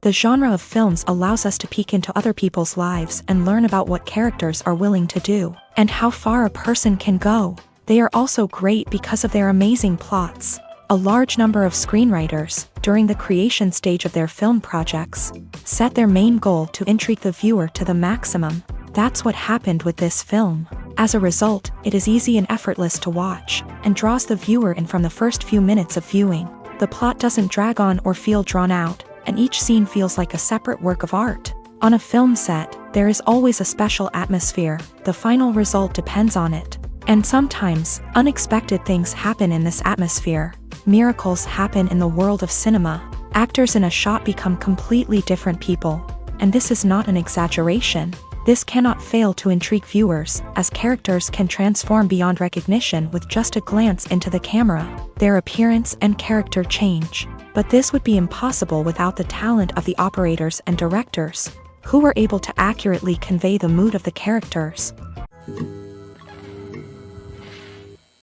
The genre of films allows us to peek into other people's lives and learn about what characters are willing to do, and how far a person can go. They are also great because of their amazing plots. A large number of screenwriters, during the creation stage of their film projects, set their main goal to intrigue the viewer to the maximum. That's what happened with this film. As a result, it is easy and effortless to watch, and draws the viewer in from the first few minutes of viewing. The plot doesn't drag on or feel drawn out, and each scene feels like a separate work of art. On a film set, there is always a special atmosphere. The final result depends on it. And sometimes, unexpected things happen in this atmosphere. Miracles happen in the world of cinema. Actors in a shot become completely different people. And this is not an exaggeration. This cannot fail to intrigue viewers, as characters can transform beyond recognition with just a glance into the camera. Their appearance and character change. But this would be impossible without the talent of the operators and directors, who were able to accurately convey the mood of the characters.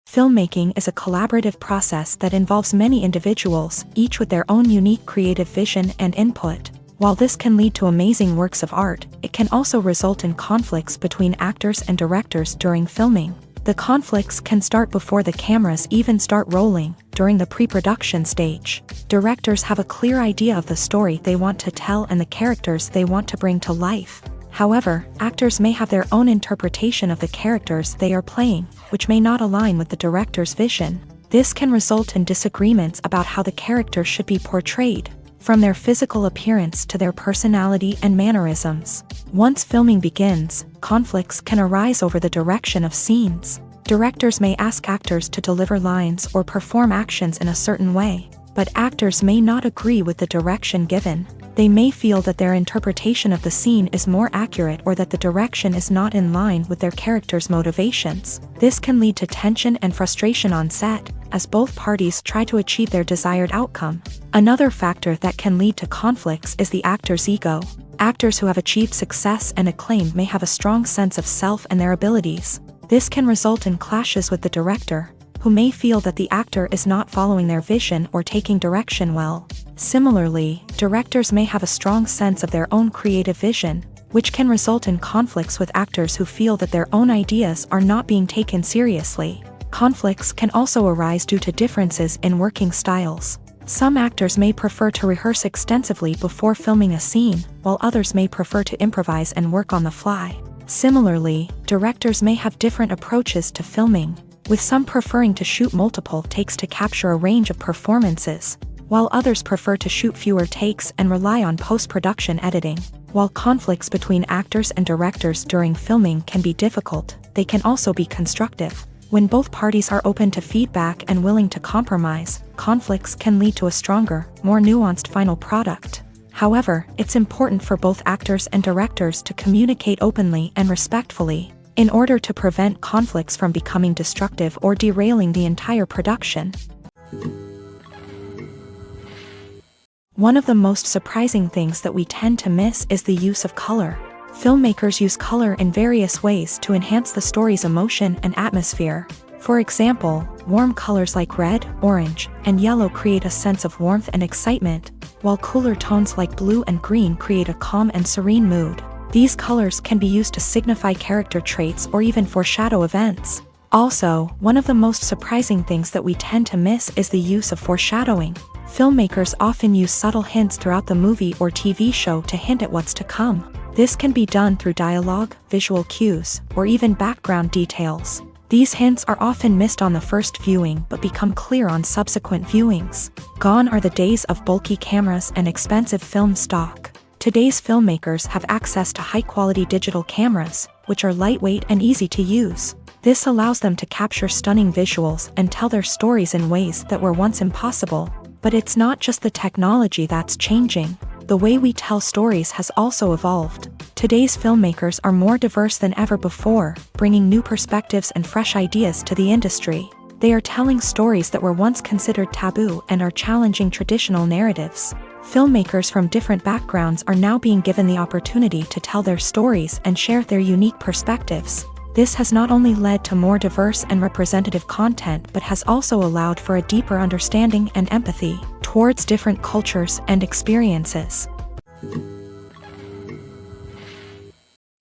Filmmaking is a collaborative process that involves many individuals, each with their own unique creative vision and input. While this can lead to amazing works of art, it can also result in conflicts between actors and directors during filming. The conflicts can start before the cameras even start rolling, during the pre-production stage. Directors have a clear idea of the story they want to tell and the characters they want to bring to life. However, actors may have their own interpretation of the characters they are playing, which may not align with the director's vision. This can result in disagreements about how the character should be portrayed, from their physical appearance to their personality and mannerisms. Once filming begins, conflicts can arise over the direction of scenes. Directors may ask actors to deliver lines or perform actions in a certain way, but actors may not agree with the direction given. They may feel that their interpretation of the scene is more accurate or that the direction is not in line with their character's motivations. This can lead to tension and frustration on set, as both parties try to achieve their desired outcome. Another factor that can lead to conflicts is the actor's ego. Actors who have achieved success and acclaim may have a strong sense of self and their abilities. This can result in clashes with the director, who may feel that the actor is not following their vision or taking direction well. Similarly, directors may have a strong sense of their own creative vision, which can result in conflicts with actors who feel that their own ideas are not being taken seriously. Conflicts can also arise due to differences in working styles. Some actors may prefer to rehearse extensively before filming a scene, while others may prefer to improvise and work on the fly. Similarly, directors may have different approaches to filming, with some preferring to shoot multiple takes to capture a range of performances, while others prefer to shoot fewer takes and rely on post-production editing. While conflicts between actors and directors during filming can be difficult, they can also be constructive. When both parties are open to feedback and willing to compromise, conflicts can lead to a stronger, more nuanced final product. However, it's important for both actors and directors to communicate openly and respectfully, in order to prevent conflicts from becoming destructive or derailing the entire production. One of the most surprising things that we tend to miss is the use of color. Filmmakers use color in various ways to enhance the story's emotion and atmosphere. For example, warm colors like red, orange, and yellow create a sense of warmth and excitement, while cooler tones like blue and green create a calm and serene mood. These colors can be used to signify character traits or even foreshadow events. Also, one of the most surprising things that we tend to miss is the use of foreshadowing. Filmmakers often use subtle hints throughout the movie or TV show to hint at what's to come. This can be done through dialogue, visual cues, or even background details. These hints are often missed on the first viewing but become clear on subsequent viewings. Gone are the days of bulky cameras and expensive film stock. Today's filmmakers have access to high-quality digital cameras, which are lightweight and easy to use. This allows them to capture stunning visuals and tell their stories in ways that were once impossible. But it's not just the technology that's changing. The way we tell stories has also evolved. Today's filmmakers are more diverse than ever before, bringing new perspectives and fresh ideas to the industry. They are telling stories that were once considered taboo and are challenging traditional narratives. Filmmakers from different backgrounds are now being given the opportunity to tell their stories and share their unique perspectives. This has not only led to more diverse and representative content but has also allowed for a deeper understanding and empathy towards different cultures and experiences.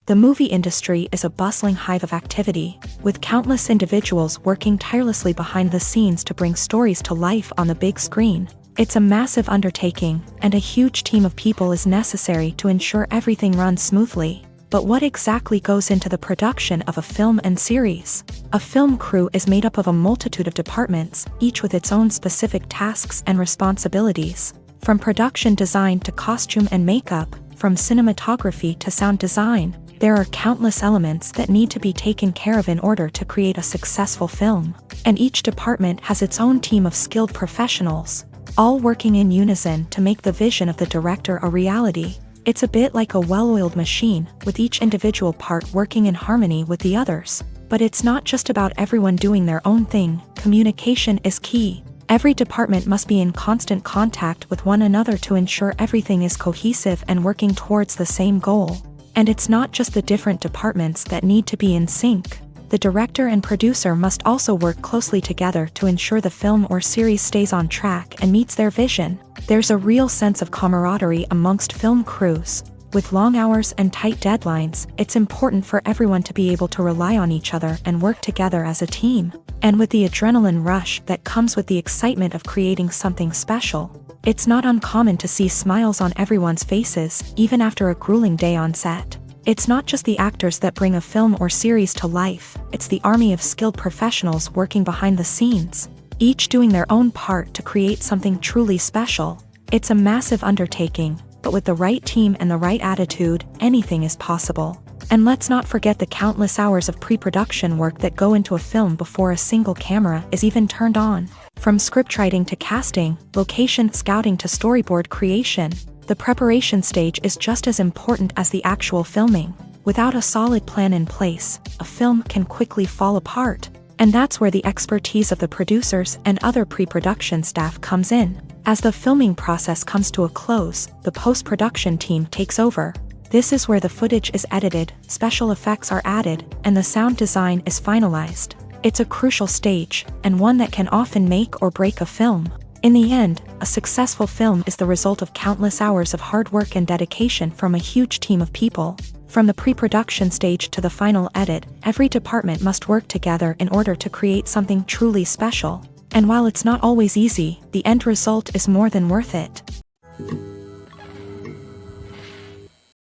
The movie industry is a bustling hive of activity, with countless individuals working tirelessly behind the scenes to bring stories to life on the big screen. It's a massive undertaking, and a huge team of people is necessary to ensure everything runs smoothly. But what exactly goes into the production of a film and series? A film crew is made up of a multitude of departments, each with its own specific tasks and responsibilities. From production design to costume and makeup, from cinematography to sound design, there are countless elements that need to be taken care of in order to create a successful film. And each department has its own team of skilled professionals, all working in unison to make the vision of the director a reality. It's a bit like a well-oiled machine, with each individual part working in harmony with the others. But it's not just about everyone doing their own thing. Communication is key. Every department must be in constant contact with one another to ensure everything is cohesive and working towards the same goal. And it's not just the different departments that need to be in sync. The director and producer must also work closely together to ensure the film or series stays on track and meets their vision. There's a real sense of camaraderie amongst film crews. With long hours and tight deadlines, it's important for everyone to be able to rely on each other and work together as a team. And with the adrenaline rush that comes with the excitement of creating something special, it's not uncommon to see smiles on everyone's faces, even after a grueling day on set. It's not just the actors that bring a film or series to life, it's the army of skilled professionals working behind the scenes, each doing their own part to create something truly special. It's a massive undertaking, but with the right team and the right attitude, anything is possible. And let's not forget the countless hours of pre-production work that go into a film before a single camera is even turned on. From scriptwriting to casting, location scouting to storyboard creation, the preparation stage is just as important as the actual filming. Without a solid plan in place, a film can quickly fall apart. And that's where the expertise of the producers and other pre-production staff comes in. As the filming process comes to a close, the post-production team takes over. This is where the footage is edited, special effects are added, and the sound design is finalized. It's a crucial stage, and one that can often make or break a film. In the end, a successful film is the result of countless hours of hard work and dedication from a huge team of people. From the pre-production stage to the final edit, every department must work together in order to create something truly special. And while it's not always easy, the end result is more than worth it.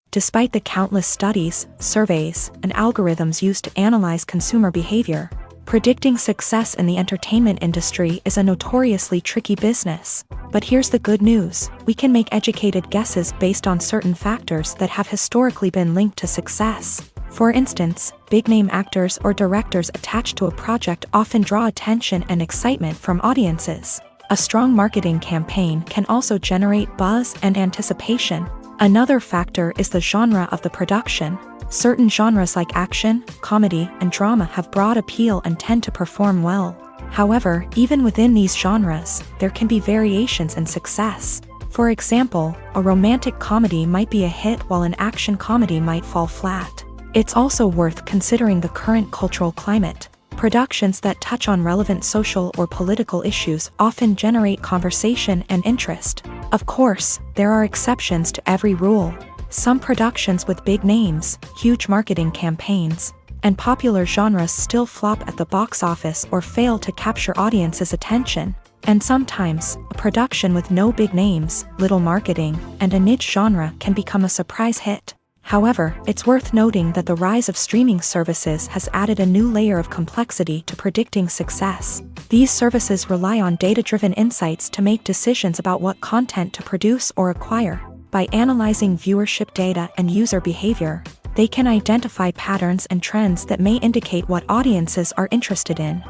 Despite the countless studies, surveys, and algorithms used to analyze consumer behavior, predicting success in the entertainment industry is a notoriously tricky business. But here's the good news: we can make educated guesses based on certain factors that have historically been linked to success. For instance, big-name actors or directors attached to a project often draw attention and excitement from audiences. A strong marketing campaign can also generate buzz and anticipation. Another factor is the genre of the production. Certain genres like action, comedy, and drama have broad appeal and tend to perform well. However, even within these genres, there can be variations in success. For example, a romantic comedy might be a hit while an action comedy might fall flat. It's also worth considering the current cultural climate. Productions that touch on relevant social or political issues often generate conversation and interest. Of course, there are exceptions to every rule. Some productions with big names, huge marketing campaigns, and popular genres still flop at the box office or fail to capture audiences' attention. And sometimes, a production with no big names, little marketing, and a niche genre can become a surprise hit. However, it's worth noting that the rise of streaming services has added a new layer of complexity to predicting success. These services rely on data-driven insights to make decisions about what content to produce or acquire. By analyzing viewership data and user behavior, they can identify patterns and trends that may indicate what audiences are interested in.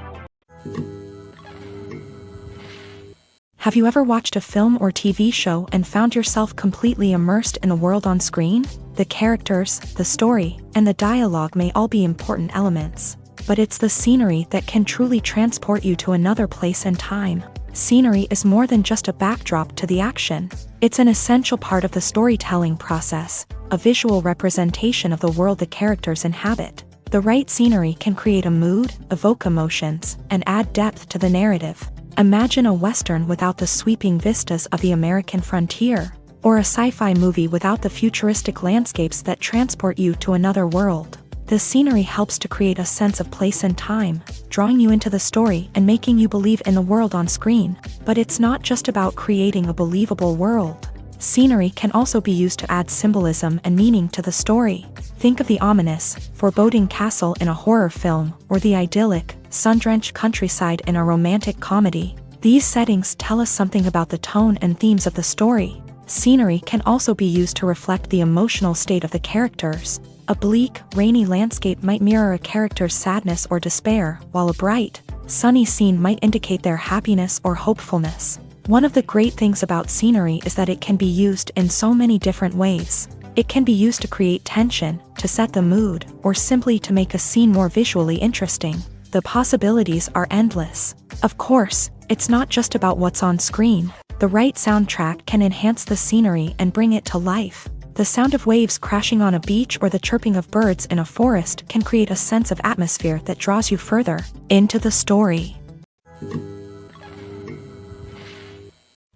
Have you ever watched a film or TV show and found yourself completely immersed in the world on screen? The characters, the story, and the dialogue may all be important elements, but it's the scenery that can truly transport you to another place and time. Scenery is more than just a backdrop to the action. It's an essential part of the storytelling process, a visual representation of the world the characters inhabit. The right scenery can create a mood, evoke emotions, and add depth to the narrative. Imagine a Western without the sweeping vistas of the American frontier, or a sci-fi movie without the futuristic landscapes that transport you to another world. The scenery helps to create a sense of place and time, drawing you into the story and making you believe in the world on screen. But it's not just about creating a believable world. Scenery can also be used to add symbolism and meaning to the story. Think of the ominous, foreboding castle in a horror film, or the idyllic, sun-drenched countryside in a romantic comedy. These settings tell us something about the tone and themes of the story. Scenery can also be used to reflect the emotional state of the characters. A bleak, rainy landscape might mirror a character's sadness or despair, while a bright, sunny scene might indicate their happiness or hopefulness. One of the great things about scenery is that it can be used in so many different ways. It can be used to create tension, to set the mood, or simply to make a scene more visually interesting. The possibilities are endless. Of course, it's not just about what's on screen. The right soundtrack can enhance the scenery and bring it to life. The sound of waves crashing on a beach or the chirping of birds in a forest can create a sense of atmosphere that draws you further into the story.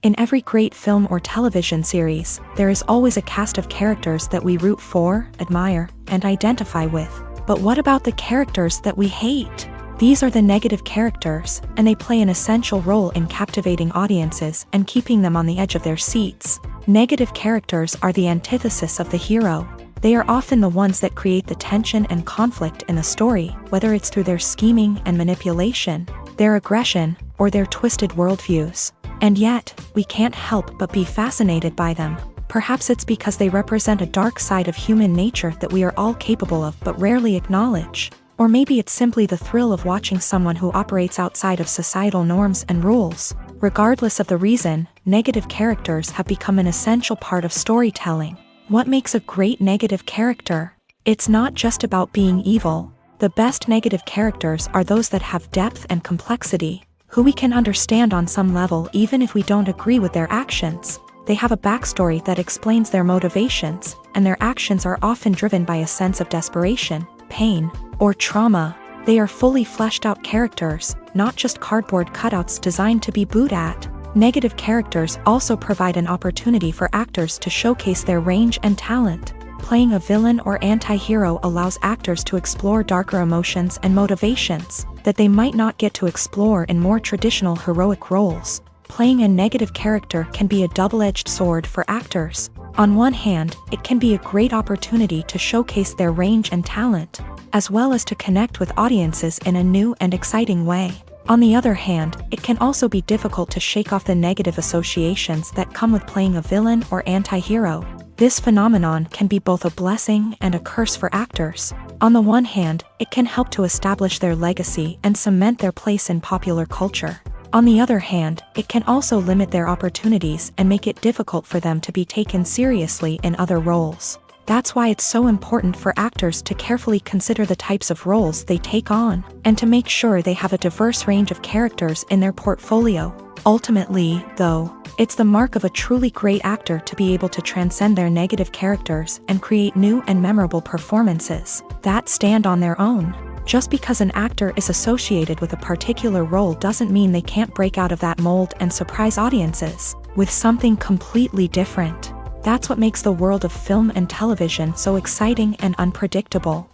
In every great film or television series, there is always a cast of characters that we root for, admire, and identify with. But what about the characters that we hate? These are the negative characters, and they play an essential role in captivating audiences and keeping them on the edge of their seats. Negative characters are the antithesis of the hero. They are often the ones that create the tension and conflict in the story, whether it's through their scheming and manipulation, their aggression, or their twisted worldviews. And yet, we can't help but be fascinated by them. Perhaps it's because they represent a dark side of human nature that we are all capable of but rarely acknowledge. Or maybe it's simply the thrill of watching someone who operates outside of societal norms and rules. Regardless of the reason, negative characters have become an essential part of storytelling. What makes a great negative character? It's not just about being evil. The best negative characters are those that have depth and complexity, who we can understand on some level even if we don't agree with their actions. They have a backstory that explains their motivations, and their actions are often driven by a sense of desperation, pain, or trauma. They are fully fleshed out characters, not just cardboard cutouts designed to be booed at. Negative characters also provide an opportunity for actors to showcase their range and talent. Playing a villain or anti-hero allows actors to explore darker emotions and motivations that they might not get to explore in more traditional heroic roles. Playing a negative character can be a double-edged sword for actors. On one hand, it can be a great opportunity to showcase their range and talent, as well as to connect with audiences in a new and exciting way. On the other hand, it can also be difficult to shake off the negative associations that come with playing a villain or anti-hero. This phenomenon can be both a blessing and a curse for actors. On the one hand, it can help to establish their legacy and cement their place in popular culture. On the other hand, it can also limit their opportunities and make it difficult for them to be taken seriously in other roles. That's why it's so important for actors to carefully consider the types of roles they take on, and to make sure they have a diverse range of characters in their portfolio. Ultimately, though, it's the mark of a truly great actor to be able to transcend their negative characters and create new and memorable performances that stand on their own. Just because an actor is associated with a particular role doesn't mean they can't break out of that mold and surprise audiences with something completely different. That's what makes the world of film and television so exciting and unpredictable.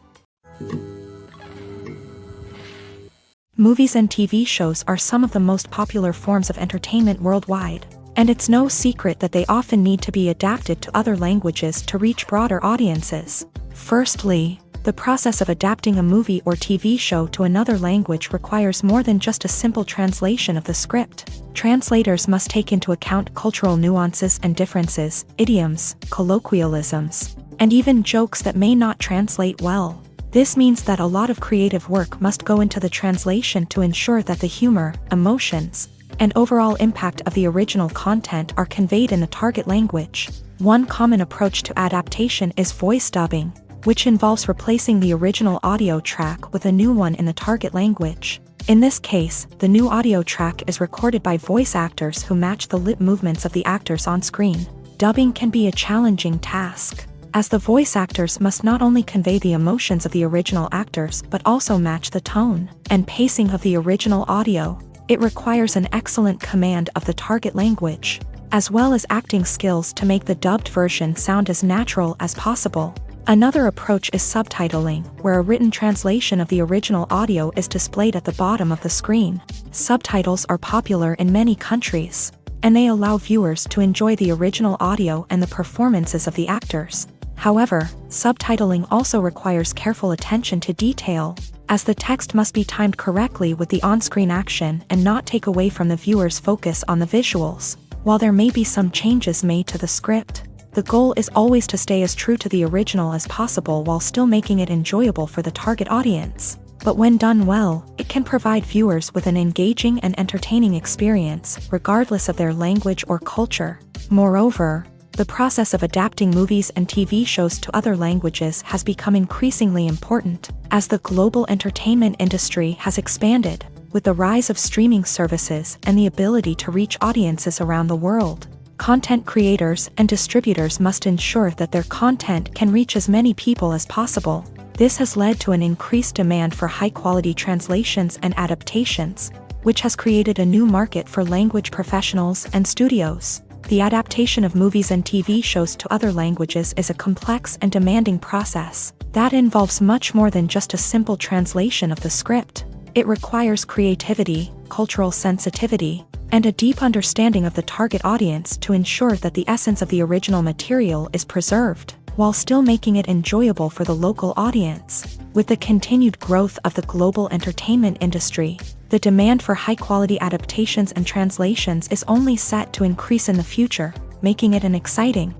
Movies and TV shows are some of the most popular forms of entertainment worldwide, and it's no secret that they often need to be adapted to other languages to reach broader audiences. Firstly, the process of adapting a movie or TV show to another language requires more than just a simple translation of the script. Translators must take into account cultural nuances and differences, idioms, colloquialisms, and even jokes that may not translate well. This means that a lot of creative work must go into the translation to ensure that the humor, emotions, and overall impact of the original content are conveyed in the target language. One common approach to adaptation is voice dubbing, which involves replacing the original audio track with a new one in the target language. In this case, the new audio track is recorded by voice actors who match the lip movements of the actors on screen. Dubbing can be a challenging task, as the voice actors must not only convey the emotions of the original actors but also match the tone and pacing of the original audio. It requires an excellent command of the target language. as well as acting skills to make the dubbed version sound as natural as possible. Another approach is subtitling, where a written translation of the original audio is displayed at the bottom of the screen. Subtitles are popular in many countries, and they allow viewers to enjoy the original audio and the performances of the actors. However, subtitling also requires careful attention to detail, as the text must be timed correctly with the on-screen action and not take away from the viewer's focus on the visuals. While there may be some changes made to the script, the goal is always to stay as true to the original as possible while still making it enjoyable for the target audience. But when done well, it can provide viewers with an engaging and entertaining experience, regardless of their language or culture. Moreover, the process of adapting movies and TV shows to other languages has become increasingly important, as the global entertainment industry has expanded, with the rise of streaming services and the ability to reach audiences around the world. Content creators and distributors must ensure that their content can reach as many people as possible. This has led to an increased demand for high-quality translations and adaptations, which has created a new market for language professionals and studios. The adaptation of movies and TV shows to other languages is a complex and demanding process that involves much more than just a simple translation of the script. It requires creativity, cultural sensitivity, and a deep understanding of the target audience to ensure that the essence of the original material is preserved, while still making it enjoyable for the local audience. With the continued growth of the global entertainment industry, the demand for high-quality adaptations and translations is only set to increase in the future, making it an exciting.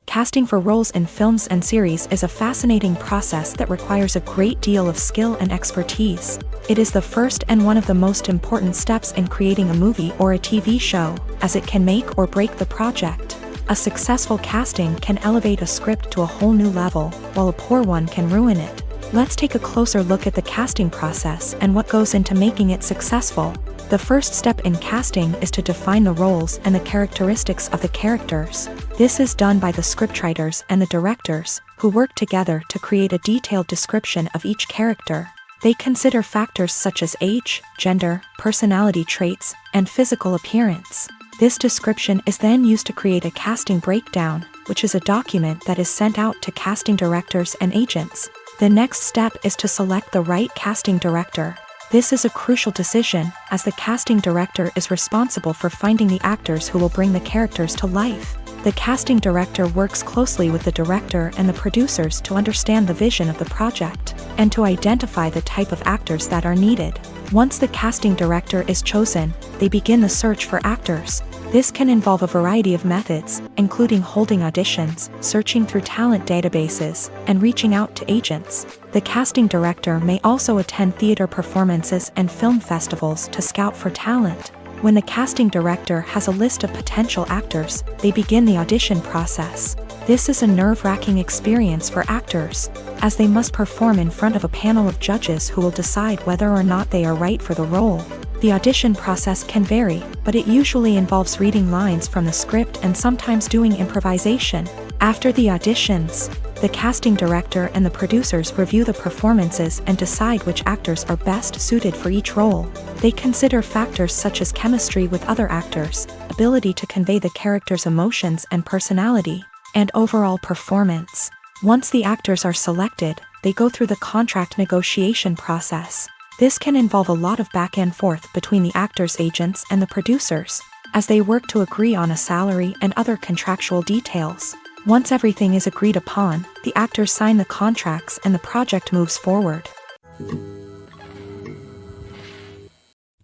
Casting for roles in films and series is a fascinating process that requires a great deal of skill and expertise. It is the first and one of the most important steps in creating a movie or a TV show, as it can make or break the project. A successful casting can elevate a script to a whole new level, while a poor one can ruin it. Let's take a closer look at the casting process and what goes into making it successful. The first step in casting is to define the roles and the characteristics of the characters. This is done by the scriptwriters and the directors, who work together to create a detailed description of each character. They consider factors such as age, gender, personality traits, and physical appearance. This description is then used to create a casting breakdown, which is a document that is sent out to casting directors and agents. The next step is to select the right casting director. This is a crucial decision, as the casting director is responsible for finding the actors who will bring the characters to life. The casting director works closely with the director and the producers to understand the vision of the project, and to identify the type of actors that are needed. Once the casting director is chosen, they begin the search for actors. This can involve a variety of methods, including holding auditions, searching through talent databases, and reaching out to agents. The casting director may also attend theater performances and film festivals to scout for talent. When the casting director has a list of potential actors, they begin the audition process. This is a nerve-wracking experience for actors, as they must perform in front of a panel of judges who will decide whether or not they are right for the role. The audition process can vary, but it usually involves reading lines from the script and sometimes doing improvisation. After the auditions, the casting director and the producers review the performances and decide which actors are best suited for each role. They consider factors such as chemistry with other actors, ability to convey the character's emotions and personality, and overall performance. Once the actors are selected, they go through the contract negotiation process. This can involve a lot of back and forth between the actors' agents and the producers, as they work to agree on a salary and other contractual details. Once everything is agreed upon, the actors sign the contracts and the project moves forward.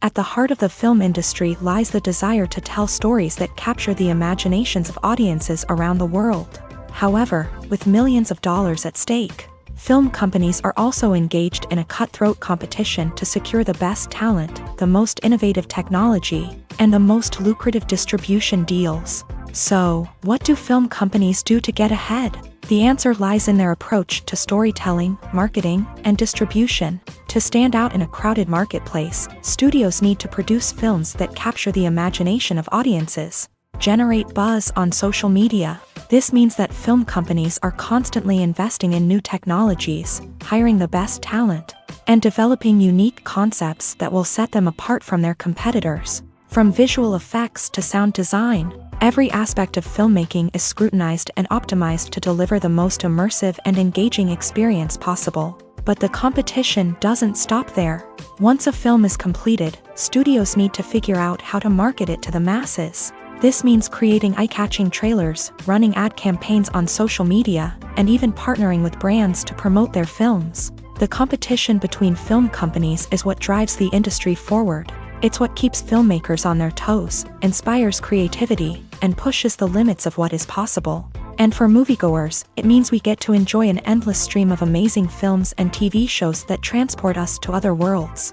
At the heart of the film industry lies the desire to tell stories that capture the imaginations of audiences around the world. However, with millions of dollars at stake, film companies are also engaged in a cutthroat competition to secure the best talent, the most innovative technology, and the most lucrative distribution deals. So, what do film companies do to get ahead? The answer lies in their approach to storytelling, marketing, and distribution. To stand out in a crowded marketplace, studios need to produce films that capture the imagination of audiences, generate buzz on social media. This means that film companies are constantly investing in new technologies, hiring the best talent, and developing unique concepts that will set them apart from their competitors. From visual effects to sound design, every aspect of filmmaking is scrutinized and optimized to deliver the most immersive and engaging experience possible. But the competition doesn't stop there. Once a film is completed, studios need to figure out how to market it to the masses. This means creating eye-catching trailers, running ad campaigns on social media, and even partnering with brands to promote their films. The competition between film companies is what drives the industry forward. It's what keeps filmmakers on their toes, inspires creativity, and pushes the limits of what is possible. And for moviegoers, it means we get to enjoy an endless stream of amazing films and TV shows that transport us to other worlds.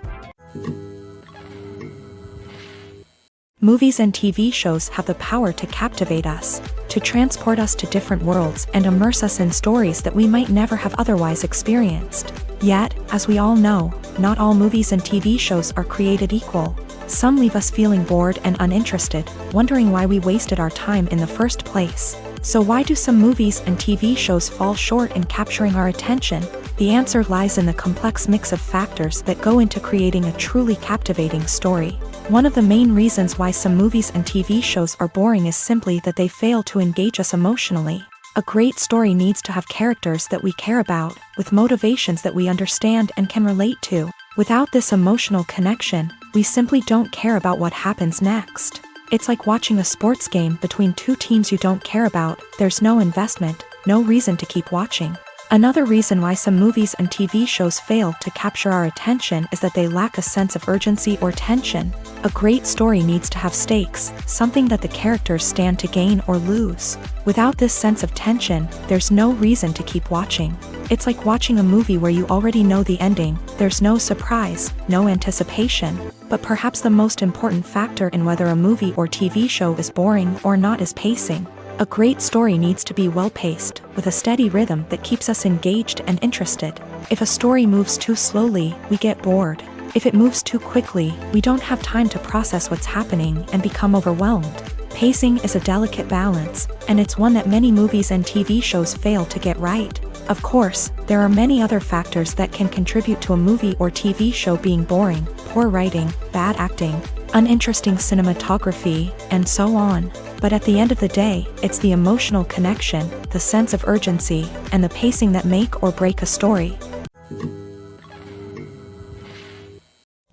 Movies and TV shows have the power to captivate us, to transport us to different worlds and immerse us in stories that we might never have otherwise experienced. Yet, as we all know, not all movies and TV shows are created equal. Some leave us feeling bored and uninterested, wondering why we wasted our time in the first place. So why do some movies and TV shows fall short in capturing our attention? The answer lies in the complex mix of factors that go into creating a truly captivating story. One of the main reasons why some movies and TV shows are boring is simply that they fail to engage us emotionally. A great story needs to have characters that we care about, with motivations that we understand and can relate to. Without this emotional connection, we simply don't care about what happens next. It's like watching a sports game between two teams you don't care about. There's no investment, no reason to keep watching. Another reason why some movies and TV shows fail to capture our attention is that they lack a sense of urgency or tension. A great story needs to have stakes, something that the characters stand to gain or lose. Without this sense of tension, there's no reason to keep watching. It's like watching a movie where you already know the ending. There's no surprise, no anticipation. But perhaps the most important factor in whether a movie or TV show is boring or not is pacing. A great story needs to be well-paced, with a steady rhythm that keeps us engaged and interested. If a story moves too slowly, we get bored. If it moves too quickly, we don't have time to process what's happening and become overwhelmed. Pacing is a delicate balance, and it's one that many movies and TV shows fail to get right. Of course, there are many other factors that can contribute to a movie or TV show being boring: poor writing, bad acting, uninteresting cinematography, and so on. But at the end of the day, it's the emotional connection, the sense of urgency, and the pacing that make or break a story.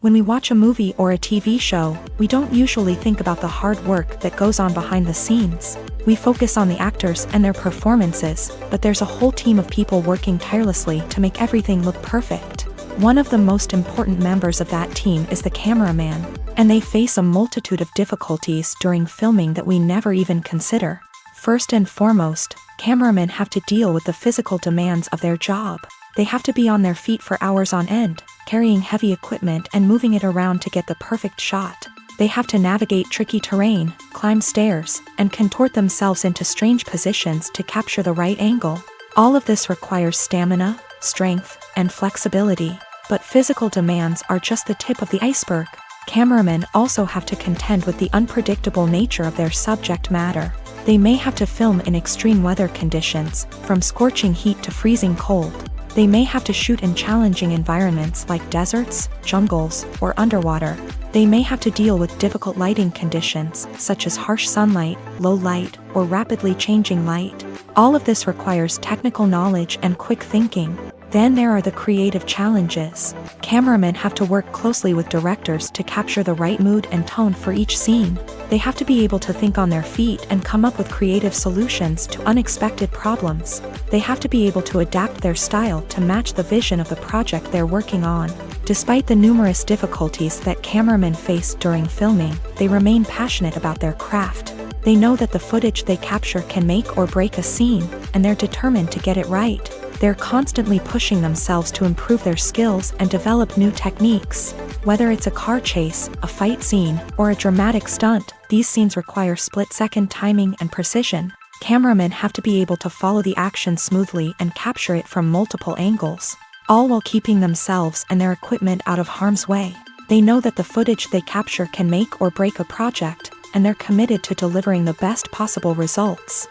When we watch a movie or a TV show, we don't usually think about the hard work that goes on behind the scenes. We focus on the actors and their performances, but there's a whole team of people working tirelessly to make everything look perfect. One of the most important members of that team is the cameraman, and they face a multitude of difficulties during filming that we never even consider. First and foremost, cameramen have to deal with the physical demands of their job. They have to be on their feet for hours on end, carrying heavy equipment and moving it around to get the perfect shot. They have to navigate tricky terrain, climb stairs, and contort themselves into strange positions to capture the right angle. All of this requires stamina, strength, and flexibility. But physical demands are just the tip of the iceberg. Cameramen also have to contend with the unpredictable nature of their subject matter. They may have to film in extreme weather conditions, from scorching heat to freezing cold. They may have to shoot in challenging environments like deserts, jungles, or underwater. They may have to deal with difficult lighting conditions, such as harsh sunlight, low light, or rapidly changing light. All of this requires technical knowledge and quick thinking. Then there are the creative challenges. Cameramen have to work closely with directors to capture the right mood and tone for each scene. They have to be able to think on their feet and come up with creative solutions to unexpected problems. They have to be able to adapt their style to match the vision of the project they're working on. Despite the numerous difficulties that cameramen face during filming, they remain passionate about their craft. They know that the footage they capture can make or break a scene, and they're determined to get it right. They're constantly pushing themselves to improve their skills and develop new techniques. Whether it's a car chase, a fight scene, or a dramatic stunt, these scenes require split-second timing and precision. Cameramen have to be able to follow the action smoothly and capture it from multiple angles, all while keeping themselves and their equipment out of harm's way. They know that the footage they capture can make or break a project, and they're committed to delivering the best possible results.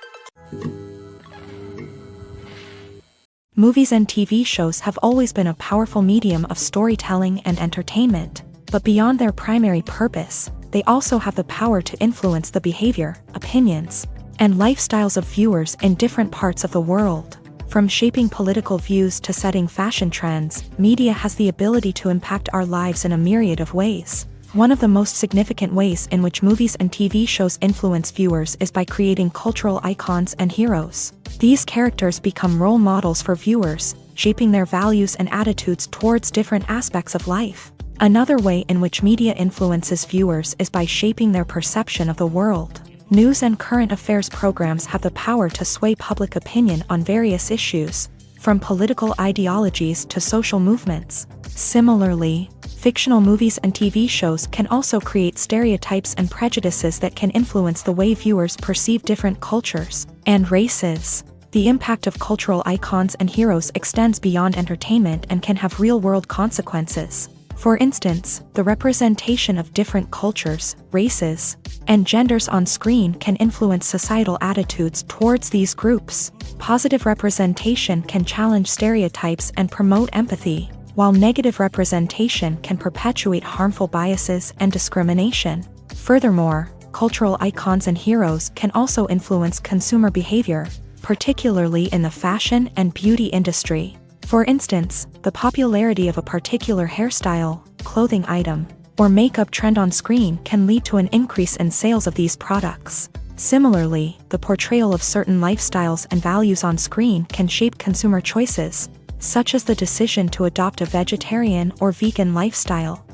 Movies and TV shows have always been a powerful medium of storytelling and entertainment, but beyond their primary purpose, they also have the power to influence the behavior, opinions, and lifestyles of viewers in different parts of the world. From shaping political views to setting fashion trends, media has the ability to impact our lives in a myriad of ways. One of the most significant ways in which movies and TV shows influence viewers is by creating cultural icons and heroes. These characters become role models for viewers, shaping their values and attitudes towards different aspects of life. Another way in which media influences viewers is by shaping their perception of the world. News and current affairs programs have the power to sway public opinion on various issues, from political ideologies to social movements. Similarly, fictional movies and TV shows can also create stereotypes and prejudices that can influence the way viewers perceive different cultures and races. The impact of cultural icons and heroes extends beyond entertainment and can have real-world consequences. For instance, the representation of different cultures, races, and genders on screen can influence societal attitudes towards these groups. Positive representation can challenge stereotypes and promote empathy, while negative representation can perpetuate harmful biases and discrimination. Furthermore, cultural icons and heroes can also influence consumer behavior, particularly in the fashion and beauty industry. For instance, the popularity of a particular hairstyle, clothing item, or makeup trend on screen can lead to an increase in sales of these products. Similarly, the portrayal of certain lifestyles and values on screen can shape consumer choices, such as the decision to adopt a vegetarian or vegan lifestyle.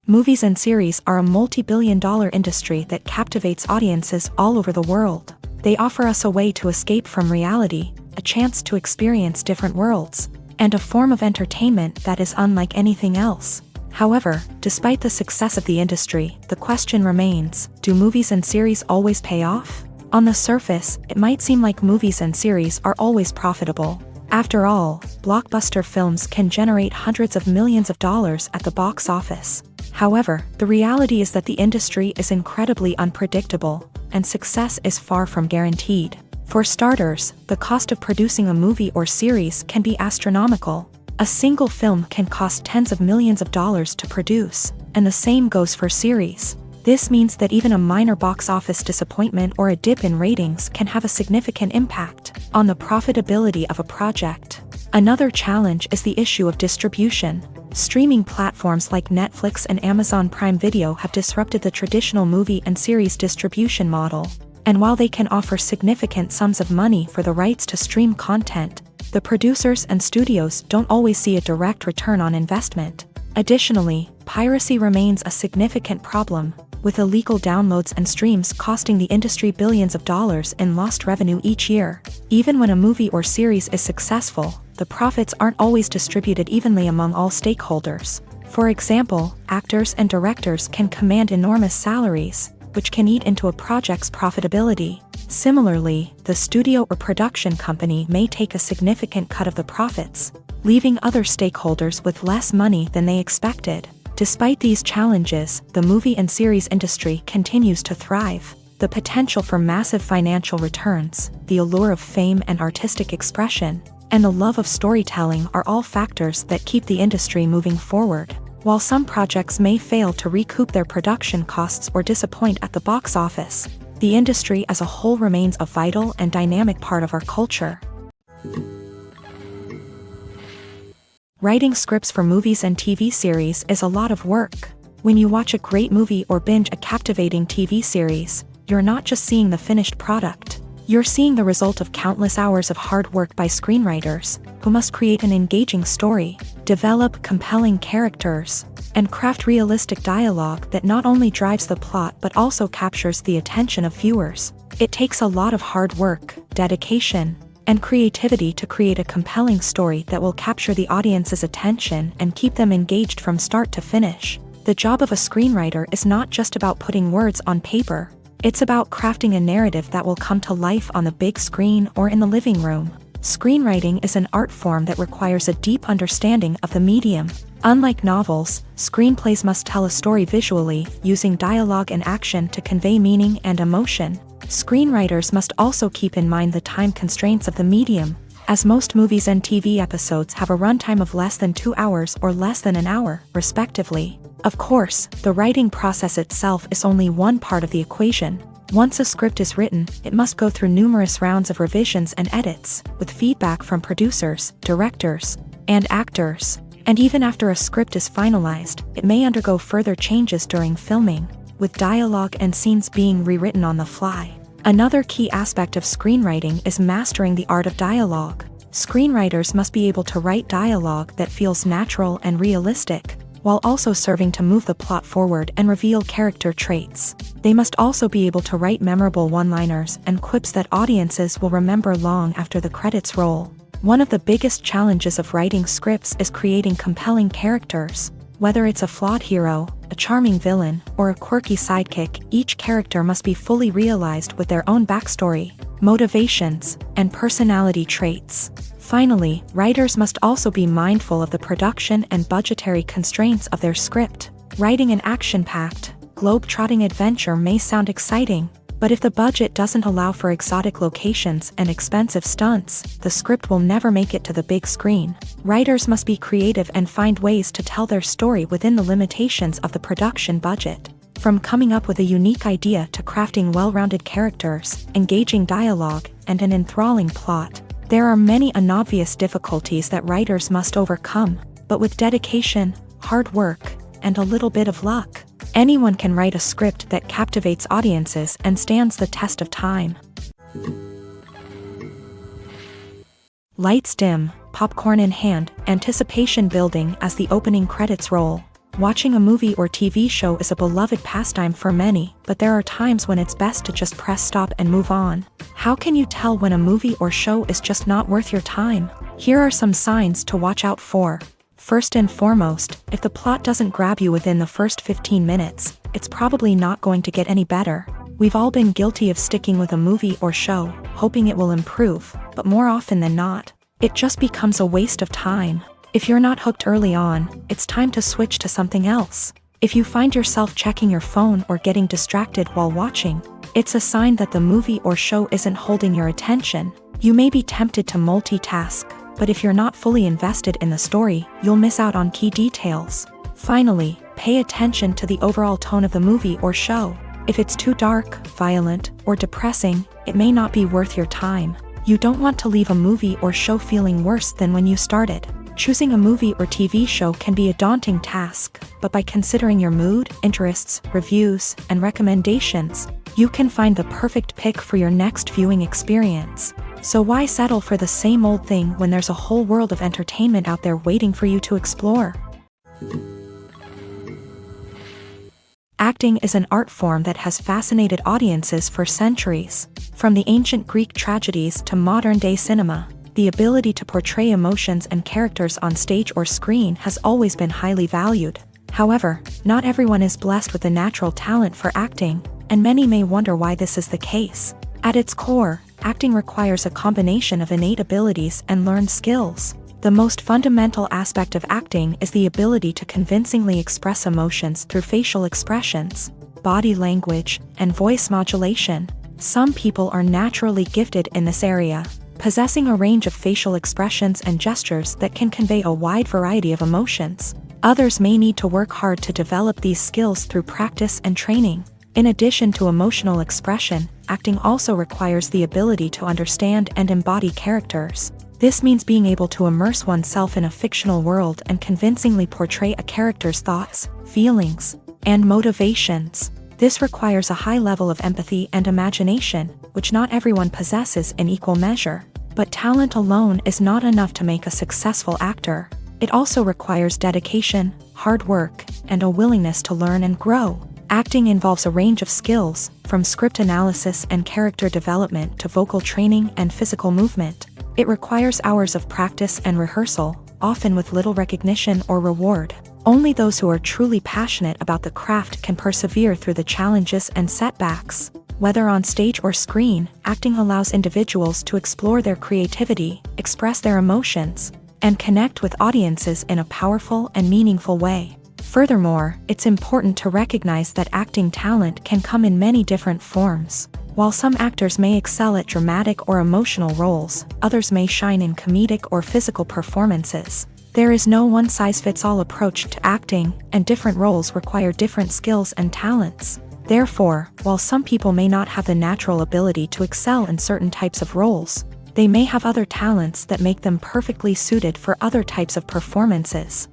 Movies and series are a multi-billion-dollar industry that captivates audiences all over the world. They offer us a way to escape from reality, a chance to experience different worlds, and a form of entertainment that is unlike anything else. However, despite the success of the industry, the question remains, do movies and series always pay off? On the surface, it might seem like movies and series are always profitable. After all, blockbuster films can generate hundreds of millions of dollars at the box office. However, the reality is that the industry is incredibly unpredictable, and success is far from guaranteed. For starters, the cost of producing a movie or series can be astronomical. A single film can cost tens of millions of dollars to produce, and the same goes for series. This means that even a minor box office disappointment or a dip in ratings can have a significant impact on the profitability of a project. Another challenge is the issue of distribution. Streaming platforms like Netflix and Amazon Prime Video have disrupted the traditional movie and series distribution model. And while they can offer significant sums of money for the rights to stream content, the producers and studios don't always see a direct return on investment. Additionally, piracy remains a significant problem, with illegal downloads and streams costing the industry billions of dollars in lost revenue each year. Even when a movie or series is successful, the profits aren't always distributed evenly among all stakeholders. For example, actors and directors can command enormous salaries, which can eat into a project's profitability. Similarly, the studio or production company may take a significant cut of the profits, leaving other stakeholders with less money than they expected. Despite these challenges, the movie and series industry continues to thrive. The potential for massive financial returns, the allure of fame and artistic expression, and the love of storytelling are all factors that keep the industry moving forward. While some projects may fail to recoup their production costs or disappoint at the box office, the industry as a whole remains a vital and dynamic part of our culture. Writing scripts for movies and TV series is a lot of work. When you watch a great movie or binge a captivating TV series, you're not just seeing the finished product. You're seeing the result of countless hours of hard work by screenwriters, who must create an engaging story, develop compelling characters, and craft realistic dialogue that not only drives the plot but also captures the attention of viewers. It takes a lot of hard work, dedication, and creativity to create a compelling story that will capture the audience's attention and keep them engaged from start to finish. The job of a screenwriter is not just about putting words on paper. It's about crafting a narrative that will come to life on the big screen or in the living room. Screenwriting is an art form that requires a deep understanding of the medium. Unlike novels, screenplays must tell a story visually, using dialogue and action to convey meaning and emotion. Screenwriters must also keep in mind the time constraints of the medium, as most movies and TV episodes have a runtime of less than 2 hours or less than an hour, respectively. Of course, the writing process itself is only one part of the equation. Once a script is written, it must go through numerous rounds of revisions and edits, with feedback from producers, directors, and actors. And even after a script is finalized, it may undergo further changes during filming, with dialogue and scenes being rewritten on the fly. Another key aspect of screenwriting is mastering the art of dialogue. Screenwriters must be able to write dialogue that feels natural and realistic, while also serving to move the plot forward and reveal character traits. They must also be able to write memorable one-liners and quips that audiences will remember long after the credits roll. One of the biggest challenges of writing scripts is creating compelling characters. Whether it's a flawed hero, a charming villain, or a quirky sidekick, each character must be fully realized with their own backstory, motivations, and personality traits. Finally, writers must also be mindful of the production and budgetary constraints of their script. Writing an action-packed, globe-trotting adventure may sound exciting, but if the budget doesn't allow for exotic locations and expensive stunts, the script will never make it to the big screen. Writers must be creative and find ways to tell their story within the limitations of the production budget. From coming up with a unique idea to crafting well-rounded characters, engaging dialogue, and an enthralling plot, there are many unobvious difficulties that writers must overcome, but with dedication, hard work, and a little bit of luck, anyone can write a script that captivates audiences and stands the test of time. Lights dim, popcorn in hand, anticipation building as the opening credits roll. Watching a movie or TV show is a beloved pastime for many, but there are times when it's best to just press stop and move on. How can you tell when a movie or show is just not worth your time? Here are some signs to watch out for. First and foremost, if the plot doesn't grab you within the first 15 minutes, it's probably not going to get any better. We've all been guilty of sticking with a movie or show, hoping it will improve, but more often than not, it just becomes a waste of time. If you're not hooked early on, it's time to switch to something else. If you find yourself checking your phone or getting distracted while watching, it's a sign that the movie or show isn't holding your attention. You may be tempted to multitask, but if you're not fully invested in the story, you'll miss out on key details. Finally, pay attention to the overall tone of the movie or show. If it's too dark, violent, or depressing, it may not be worth your time. You don't want to leave a movie or show feeling worse than when you started. Choosing a movie or TV show can be a daunting task, but by considering your mood, interests, reviews, and recommendations, you can find the perfect pick for your next viewing experience. So why settle for the same old thing when there's a whole world of entertainment out there waiting for you to explore? Acting is an art form that has fascinated audiences for centuries. From the ancient Greek tragedies to modern-day cinema, the ability to portray emotions and characters on stage or screen has always been highly valued. However, not everyone is blessed with the natural talent for acting, and many may wonder why this is the case. At its core, acting requires a combination of innate abilities and learned skills. The most fundamental aspect of acting is the ability to convincingly express emotions through facial expressions, body language, and voice modulation. Some people are naturally gifted in this area, possessing a range of facial expressions and gestures that can convey a wide variety of emotions. Others may need to work hard to develop these skills through practice and training. In addition to emotional expression, acting also requires the ability to understand and embody characters. This means being able to immerse oneself in a fictional world and convincingly portray a character's thoughts, feelings, and motivations. This requires a high level of empathy and imagination, which not everyone possesses in equal measure. But talent alone is not enough to make a successful actor. It also requires dedication, hard work, and a willingness to learn and grow. Acting involves a range of skills, from script analysis and character development to vocal training and physical movement. It requires hours of practice and rehearsal, often with little recognition or reward. Only those who are truly passionate about the craft can persevere through the challenges and setbacks. Whether on stage or screen, acting allows individuals to explore their creativity, express their emotions, and connect with audiences in a powerful and meaningful way. Furthermore, it's important to recognize that acting talent can come in many different forms. While some actors may excel at dramatic or emotional roles, others may shine in comedic or physical performances. There is no one-size-fits-all approach to acting, and different roles require different skills and talents. Therefore, while some people may not have the natural ability to excel in certain types of roles, they may have other talents that make them perfectly suited for other types of performances.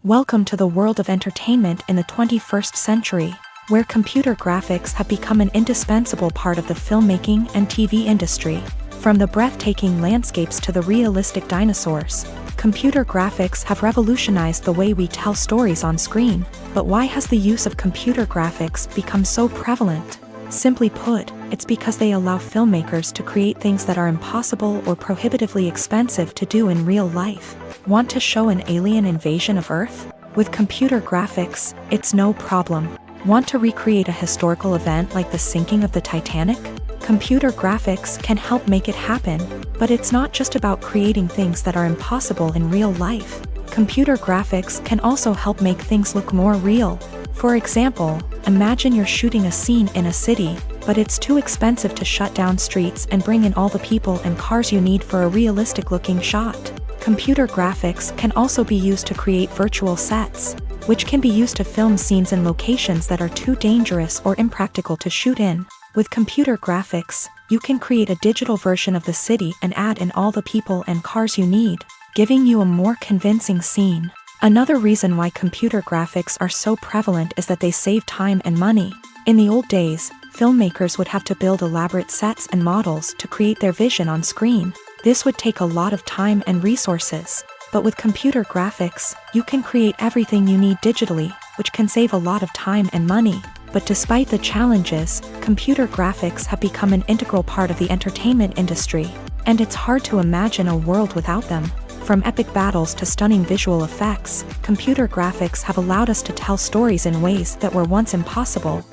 Welcome to the world of entertainment in the 21st century, where computer graphics have become an indispensable part of the filmmaking and TV industry. From the breathtaking landscapes to the realistic dinosaurs, computer graphics have revolutionized the way we tell stories on screen. But why has the use of computer graphics become so prevalent? Simply put, it's because they allow filmmakers to create things that are impossible or prohibitively expensive to do in real life. Want to show an alien invasion of Earth? With computer graphics, it's no problem. Want to recreate a historical event like the sinking of the Titanic? Computer graphics can help make it happen, but it's not just about creating things that are impossible in real life. Computer graphics can also help make things look more real. For example, imagine you're shooting a scene in a city, but it's too expensive to shut down streets and bring in all the people and cars you need for a realistic-looking shot. Computer graphics can also be used to create virtual sets, which can be used to film scenes in locations that are too dangerous or impractical to shoot in. With computer graphics, you can create a digital version of the city and add in all the people and cars you need, giving you a more convincing scene. Another reason why computer graphics are so prevalent is that they save time and money. In the old days, filmmakers would have to build elaborate sets and models to create their vision on screen. This would take a lot of time and resources. But with computer graphics, you can create everything you need digitally, which can save a lot of time and money. But despite the challenges, computer graphics have become an integral part of the entertainment industry, and it's hard to imagine a world without them. From epic battles to stunning visual effects, computer graphics have allowed us to tell stories in ways that were once impossible.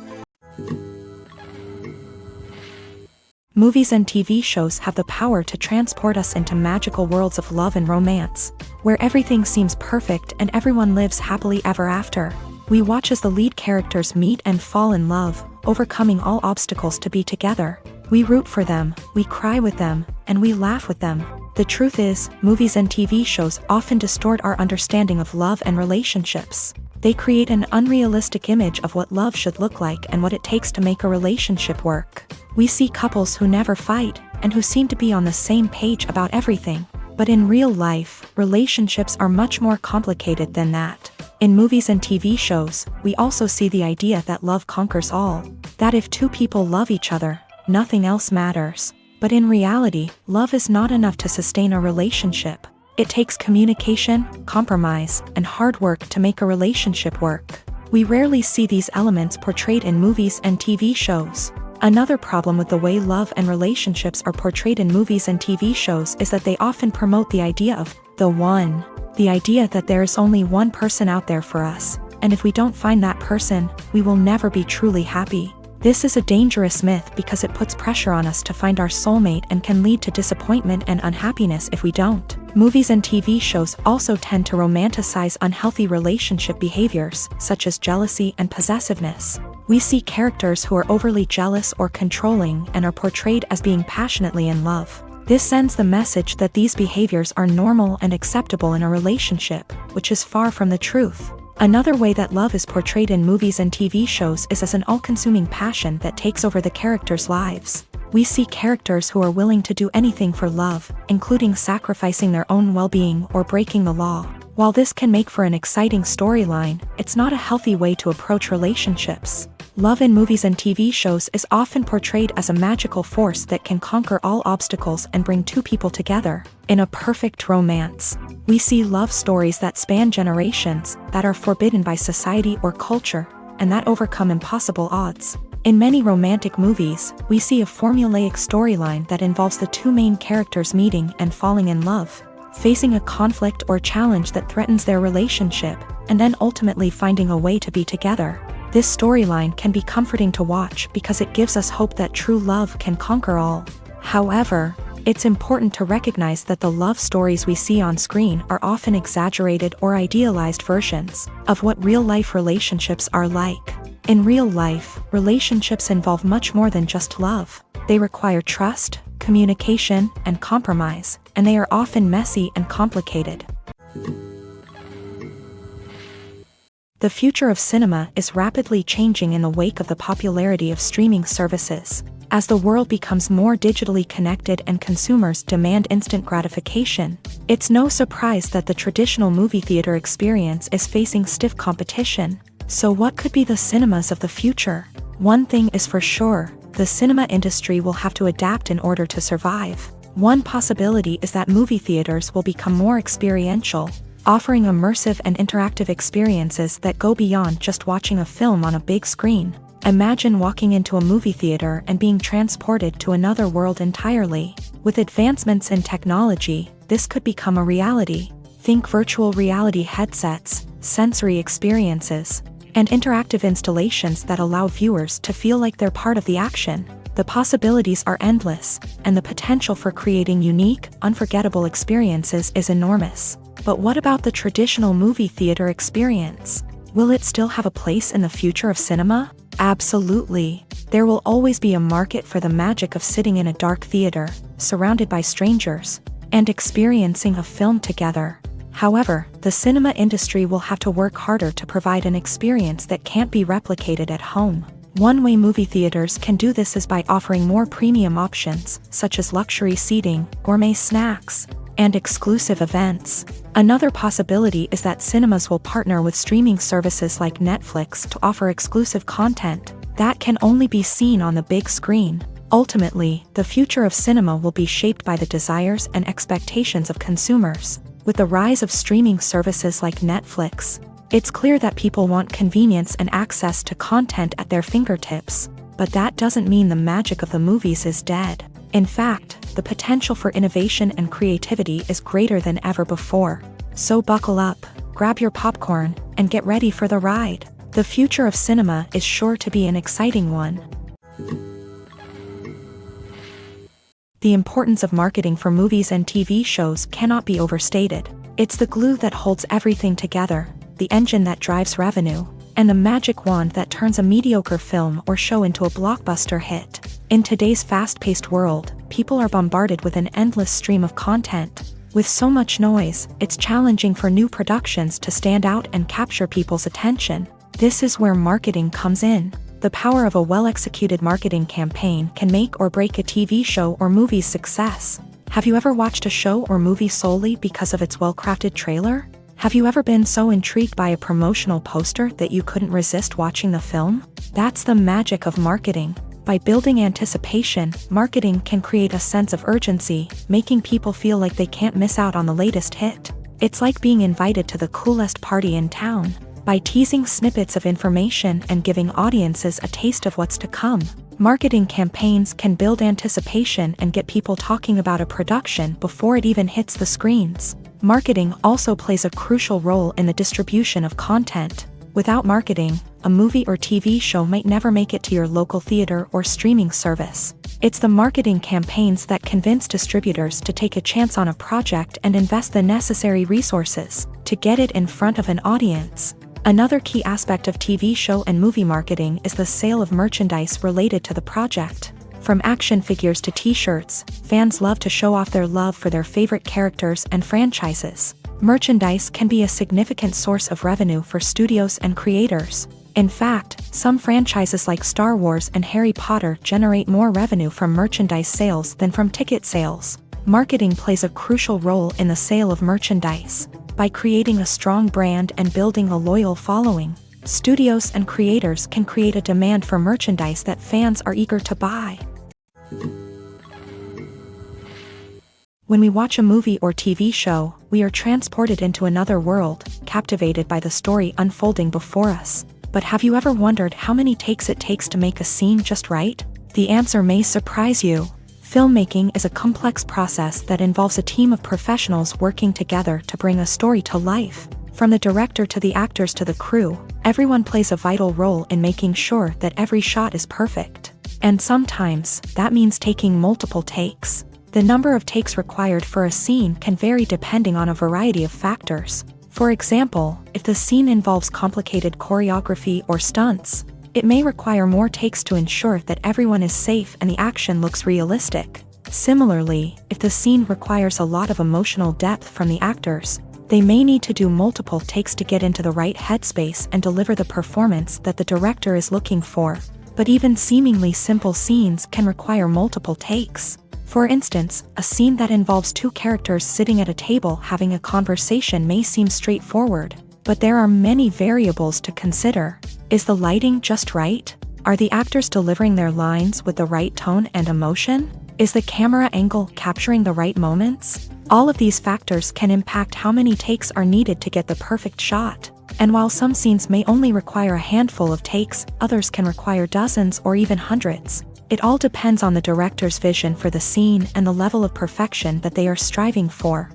Movies and TV shows have the power to transport us into magical worlds of love and romance, where everything seems perfect and everyone lives happily ever after. We watch as the lead characters meet and fall in love, overcoming all obstacles to be together. We root for them, we cry with them, and we laugh with them. The truth is, movies and TV shows often distort our understanding of love and relationships. They create an unrealistic image of what love should look like and what it takes to make a relationship work. We see couples who never fight, and who seem to be on the same page about everything. But in real life, relationships are much more complicated than that. In movies and TV shows, we also see the idea that love conquers all. That if two people love each other, nothing else matters. But in reality, love is not enough to sustain a relationship. It takes communication, compromise, and hard work to make a relationship work. We rarely see these elements portrayed in movies and TV shows. Another problem with the way love and relationships are portrayed in movies and TV shows is that they often promote the idea of the one. The idea that there is only one person out there for us, and if we don't find that person, we will never be truly happy. This is a dangerous myth because it puts pressure on us to find our soulmate and can lead to disappointment and unhappiness if we don't. Movies and TV shows also tend to romanticize unhealthy relationship behaviors, such as jealousy and possessiveness. We see characters who are overly jealous or controlling and are portrayed as being passionately in love. This sends the message that these behaviors are normal and acceptable in a relationship, which is far from the truth. Another way that love is portrayed in movies and TV shows is as an all-consuming passion that takes over the characters' lives. We see characters who are willing to do anything for love, including sacrificing their own well-being or breaking the law. While this can make for an exciting storyline, it's not a healthy way to approach relationships. Love in movies and TV shows is often portrayed as a magical force that can conquer all obstacles and bring two people together in a perfect romance. We see love stories that span generations, that are forbidden by society or culture, and that overcome impossible odds. In many romantic movies, we see a formulaic storyline that involves the two main characters meeting and falling in love, facing a conflict or challenge that threatens their relationship, and then ultimately finding a way to be together. This storyline can be comforting to watch because it gives us hope that true love can conquer all. However, it's important to recognize that the love stories we see on screen are often exaggerated or idealized versions of what real-life relationships are like. In real life, relationships involve much more than just love. They require trust, communication, and compromise, and they are often messy and complicated. The future of cinema is rapidly changing in the wake of the popularity of streaming services. As the world becomes more digitally connected and consumers demand instant gratification, it's no surprise that the traditional movie theater experience is facing stiff competition. So what could be the cinemas of the future? One thing is for sure, the cinema industry will have to adapt in order to survive. One possibility is that movie theaters will become more experiential, offering immersive and interactive experiences that go beyond just watching a film on a big screen. Imagine walking into a movie theater and being transported to another world entirely. With advancements in technology, this could become a reality. Think virtual reality headsets, sensory experiences, and interactive installations that allow viewers to feel like they're part of the action. The possibilities are endless, and the potential for creating unique, unforgettable experiences is enormous. But what about the traditional movie theater experience? Will it still have a place in the future of cinema? Absolutely. There will always be a market for the magic of sitting in a dark theater, surrounded by strangers, and experiencing a film together. However, the cinema industry will have to work harder to provide an experience that can't be replicated at home. One way movie theaters can do this is by offering more premium options, such as luxury seating, gourmet snacks, and exclusive events. Another possibility is that cinemas will partner with streaming services like Netflix to offer exclusive content that can only be seen on the big screen. Ultimately, the future of cinema will be shaped by the desires and expectations of consumers. With the rise of streaming services like Netflix, it's clear that people want convenience and access to content at their fingertips. But that doesn't mean the magic of the movies is dead. In fact, the potential for innovation and creativity is greater than ever before. So buckle up, grab your popcorn, and get ready for the ride. The future of cinema is sure to be an exciting one. The importance of marketing for movies and TV shows cannot be overstated. It's the glue that holds everything together, the engine that drives revenue, and the magic wand that turns a mediocre film or show into a blockbuster hit. In today's fast-paced world, people are bombarded with an endless stream of content. With so much noise, it's challenging for new productions to stand out and capture people's attention. This is where marketing comes in. The power of a well-executed marketing campaign can make or break a TV show or movie's success. Have you ever watched a show or movie solely because of its well-crafted trailer? Have you ever been so intrigued by a promotional poster that you couldn't resist watching the film? That's the magic of marketing. By building anticipation, marketing can create a sense of urgency, making people feel like they can't miss out on the latest hit. It's like being invited to the coolest party in town. By teasing snippets of information and giving audiences a taste of what's to come, marketing campaigns can build anticipation and get people talking about a production before it even hits the screens. Marketing also plays a crucial role in the distribution of content. Without marketing, a movie or TV show might never make it to your local theater or streaming service. It's the marketing campaigns that convince distributors to take a chance on a project and invest the necessary resources to get it in front of an audience. Another key aspect of TV show and movie marketing is the sale of merchandise related to the project. From action figures to t-shirts, fans love to show off their love for their favorite characters and franchises. Merchandise can be a significant source of revenue for studios and creators. In fact, some franchises like Star Wars and Harry Potter generate more revenue from merchandise sales than from ticket sales. Marketing plays a crucial role in the sale of merchandise. By creating a strong brand and building a loyal following, studios and creators can create a demand for merchandise that fans are eager to buy. When we watch a movie or TV show, we are transported into another world, captivated by the story unfolding before us. But have you ever wondered how many takes it takes to make a scene just right? The answer may surprise you. Filmmaking is a complex process that involves a team of professionals working together to bring a story to life. From the director to the actors to the crew, everyone plays a vital role in making sure that every shot is perfect. And sometimes, that means taking multiple takes. The number of takes required for a scene can vary depending on a variety of factors. For example, if the scene involves complicated choreography or stunts, It may require more takes to ensure that everyone is safe and the action looks realistic. Similarly, if the scene requires a lot of emotional depth from the actors, they may need to do multiple takes to get into the right headspace and deliver the performance that the director is looking for. But even seemingly simple scenes can require multiple takes. For instance, a scene that involves two characters sitting at a table having a conversation may seem straightforward, but there are many variables to consider. Is the lighting just right? Are the actors delivering their lines with the right tone and emotion? Is the camera angle capturing the right moments? All of these factors can impact how many takes are needed to get the perfect shot. And while some scenes may only require a handful of takes, others can require dozens or even hundreds. It all depends on the director's vision for the scene and the level of perfection that they are striving for.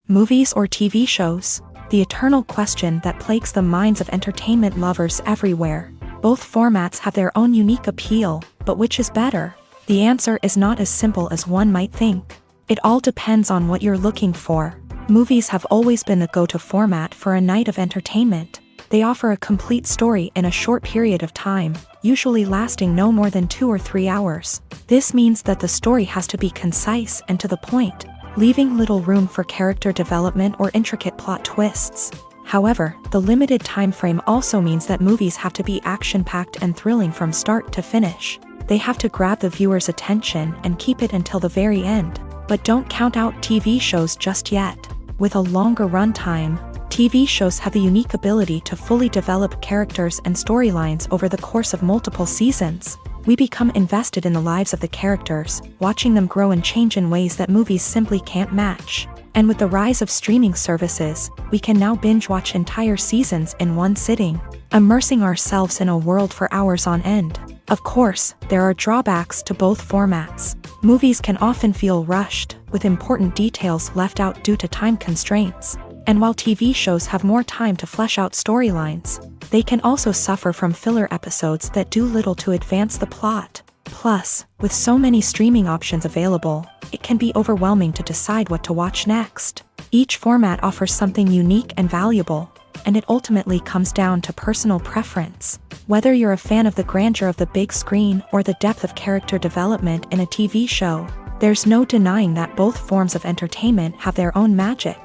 Movies or TV shows? The eternal question that plagues the minds of entertainment lovers everywhere. Both formats have their own unique appeal, but which is better? The answer is not as simple as one might think. It all depends on what you're looking for. Movies have always been the go-to format for a night of entertainment. They offer a complete story in a short period of time, usually lasting no more than 2 or 3 hours. This means that the story has to be concise and to the point, leaving little room for character development or intricate plot twists. However, the limited time frame also means that movies have to be action-packed and thrilling from start to finish. They have to grab the viewer's attention and keep it until the very end. But don't count out TV shows just yet. With a longer runtime, TV shows have the unique ability to fully develop characters and storylines over the course of multiple seasons. We become invested in the lives of the characters, watching them grow and change in ways that movies simply can't match. And with the rise of streaming services, we can now binge-watch entire seasons in one sitting, immersing ourselves in a world for hours on end. Of course, there are drawbacks to both formats. Movies can often feel rushed, with important details left out due to time constraints. And while TV shows have more time to flesh out storylines, they can also suffer from filler episodes that do little to advance the plot. Plus, with so many streaming options available, it can be overwhelming to decide what to watch next. Each format offers something unique and valuable, and it ultimately comes down to personal preference. Whether you're a fan of the grandeur of the big screen or the depth of character development in a TV show, there's no denying that both forms of entertainment have their own magic.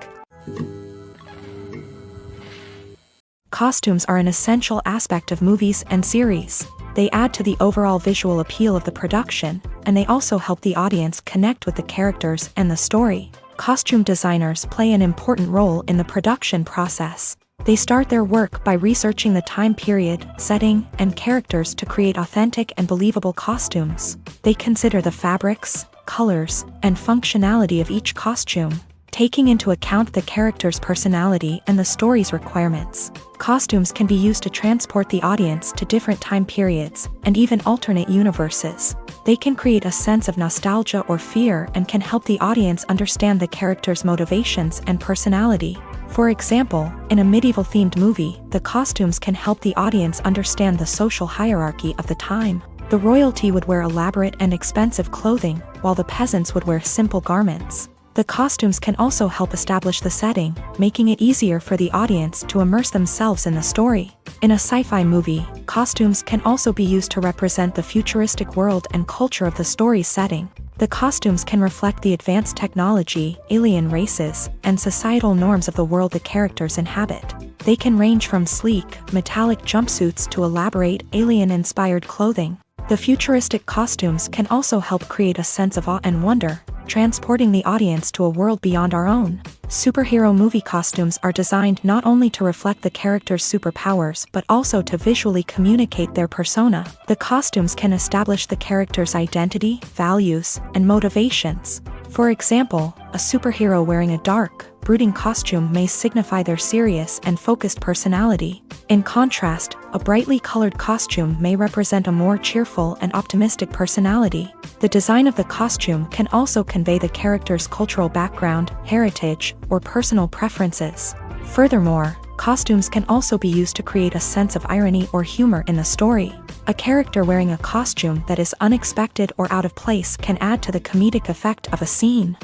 Costumes are an essential aspect of movies and series. They add to the overall visual appeal of the production, and they also help the audience connect with the characters and the story. Costume designers play an important role in the production process. They start their work by researching the time period, setting, and characters to create authentic and believable costumes. They consider the fabrics, colors, and functionality of each costume, taking into account the character's personality and the story's requirements. Costumes can be used to transport the audience to different time periods and even alternate universes. They can create a sense of nostalgia or fear and can help the audience understand the character's motivations and personality. For example, in a medieval-themed movie, the costumes can help the audience understand the social hierarchy of the time. The royalty would wear elaborate and expensive clothing, while the peasants would wear simple garments. The costumes can also help establish the setting, making it easier for the audience to immerse themselves in the story. In a sci-fi movie, costumes can also be used to represent the futuristic world and culture of the story's setting. The costumes can reflect the advanced technology, alien races, and societal norms of the world the characters inhabit. They can range from sleek, metallic jumpsuits to elaborate, alien-inspired clothing. The futuristic costumes can also help create a sense of awe and wonder, transporting the audience to a world beyond our own. Superhero movie costumes are designed not only to reflect the character's superpowers but also to visually communicate their persona. The costumes can establish the character's identity, values, and motivations. For example, a superhero wearing a dark, brooding costume may signify their serious and focused personality. In contrast, a brightly colored costume may represent a more cheerful and optimistic personality. The design of the costume can also convey the character's cultural background, heritage, or personal preferences. Furthermore, costumes can also be used to create a sense of irony or humor in the story. A character wearing a costume that is unexpected or out of place can add to the comedic effect of a scene.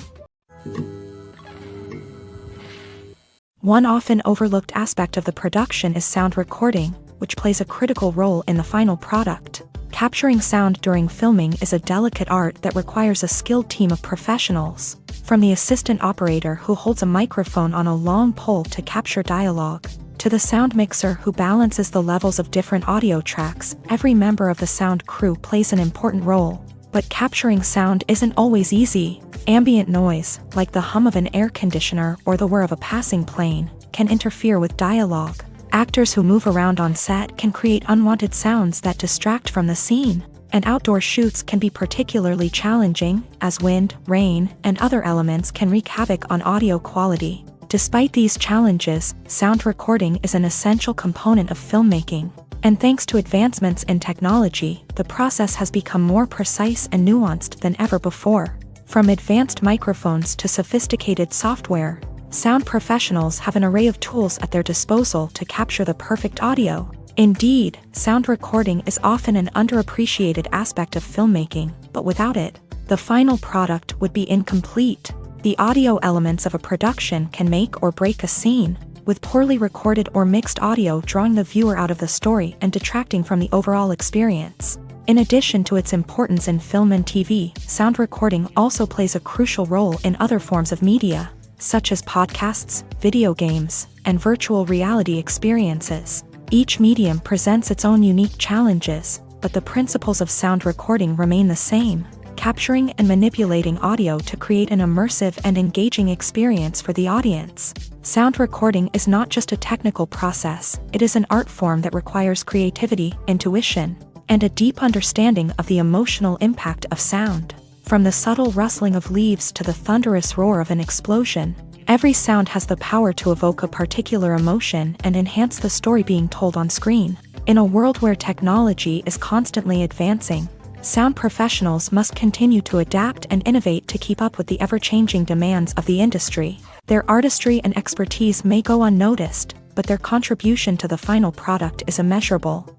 One often overlooked aspect of the production is sound recording, which plays a critical role in the final product. Capturing sound during filming is a delicate art that requires a skilled team of professionals. From the assistant operator who holds a microphone on a long pole to capture dialogue, to the sound mixer who balances the levels of different audio tracks, every member of the sound crew plays an important role. But capturing sound isn't always easy. Ambient noise, like the hum of an air conditioner or the whir of a passing plane, can interfere with dialogue. Actors who move around on set can create unwanted sounds that distract from the scene. And outdoor shoots can be particularly challenging, as wind, rain, and other elements can wreak havoc on audio quality. Despite these challenges, sound recording is an essential component of filmmaking. And thanks to advancements in technology, the process has become more precise and nuanced than ever before. From advanced microphones to sophisticated software, sound professionals have an array of tools at their disposal to capture the perfect audio. Indeed, sound recording is often an underappreciated aspect of filmmaking, but without it, the final product would be incomplete. The audio elements of a production can make or break a scene, with poorly recorded or mixed audio drawing the viewer out of the story and detracting from the overall experience. In addition to its importance in film and TV, sound recording also plays a crucial role in other forms of media, such as podcasts, video games, and virtual reality experiences. Each medium presents its own unique challenges, but the principles of sound recording remain the same, capturing and manipulating audio to create an immersive and engaging experience for the audience. Sound recording is not just a technical process, it is an art form that requires creativity, intuition, and a deep understanding of the emotional impact of sound. From the subtle rustling of leaves to the thunderous roar of an explosion, every sound has the power to evoke a particular emotion and enhance the story being told on screen. In a world where technology is constantly advancing, sound professionals must continue to adapt and innovate to keep up with the ever-changing demands of the industry. Their artistry and expertise may go unnoticed, but their contribution to the final product is immeasurable.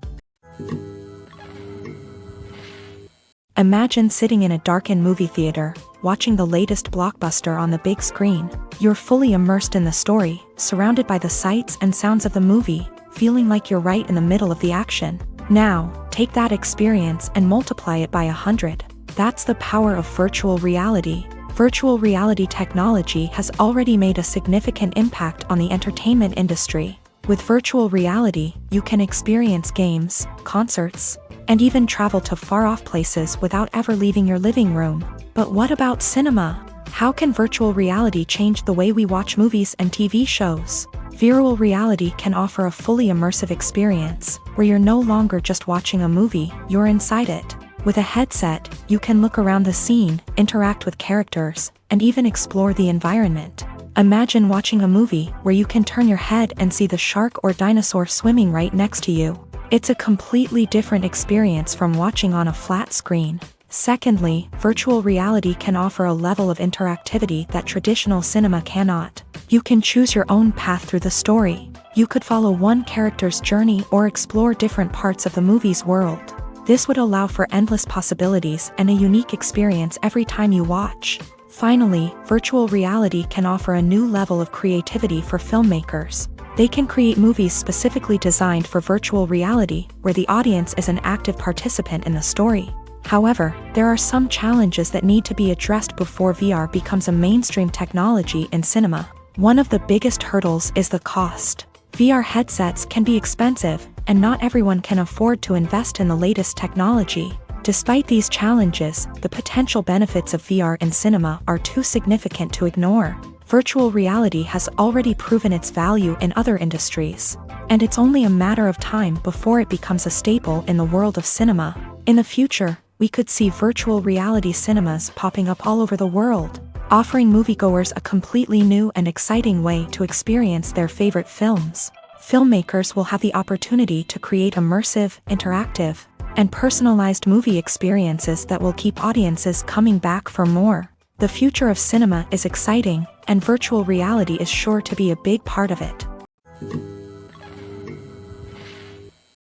Imagine sitting in a darkened movie theater, watching the latest blockbuster on the big screen. You're fully immersed in the story, surrounded by the sights and sounds of the movie, feeling like you're right in the middle of the action. Now, take that experience and multiply it by 100. That's the power of virtual reality. Virtual reality technology has already made a significant impact on the entertainment industry. With virtual reality, you can experience games, concerts, and even travel to far-off places without ever leaving your living room. But what about cinema? How can virtual reality change the way we watch movies and TV shows? Virtual reality can offer a fully immersive experience, where you're no longer just watching a movie, you're inside it. With a headset, you can look around the scene, interact with characters, and even explore the environment. Imagine watching a movie where you can turn your head and see the shark or dinosaur swimming right next to you. It's a completely different experience from watching on a flat screen. Secondly, virtual reality can offer a level of interactivity that traditional cinema cannot. You can choose your own path through the story. You could follow one character's journey or explore different parts of the movie's world. This would allow for endless possibilities and a unique experience every time you watch. Finally, virtual reality can offer a new level of creativity for filmmakers. They can create movies specifically designed for virtual reality, where the audience is an active participant in the story. However, there are some challenges that need to be addressed before VR becomes a mainstream technology in cinema. One of the biggest hurdles is the cost. VR headsets can be expensive, and not everyone can afford to invest in the latest technology. Despite these challenges, the potential benefits of VR in cinema are too significant to ignore. Virtual reality has already proven its value in other industries, and it's only a matter of time before it becomes a staple in the world of cinema. In the future, we could see virtual reality cinemas popping up all over the world, offering moviegoers a completely new and exciting way to experience their favorite films. Filmmakers will have the opportunity to create immersive, interactive, and personalized movie experiences that will keep audiences coming back for more. The future of cinema is exciting, and virtual reality is sure to be a big part of it.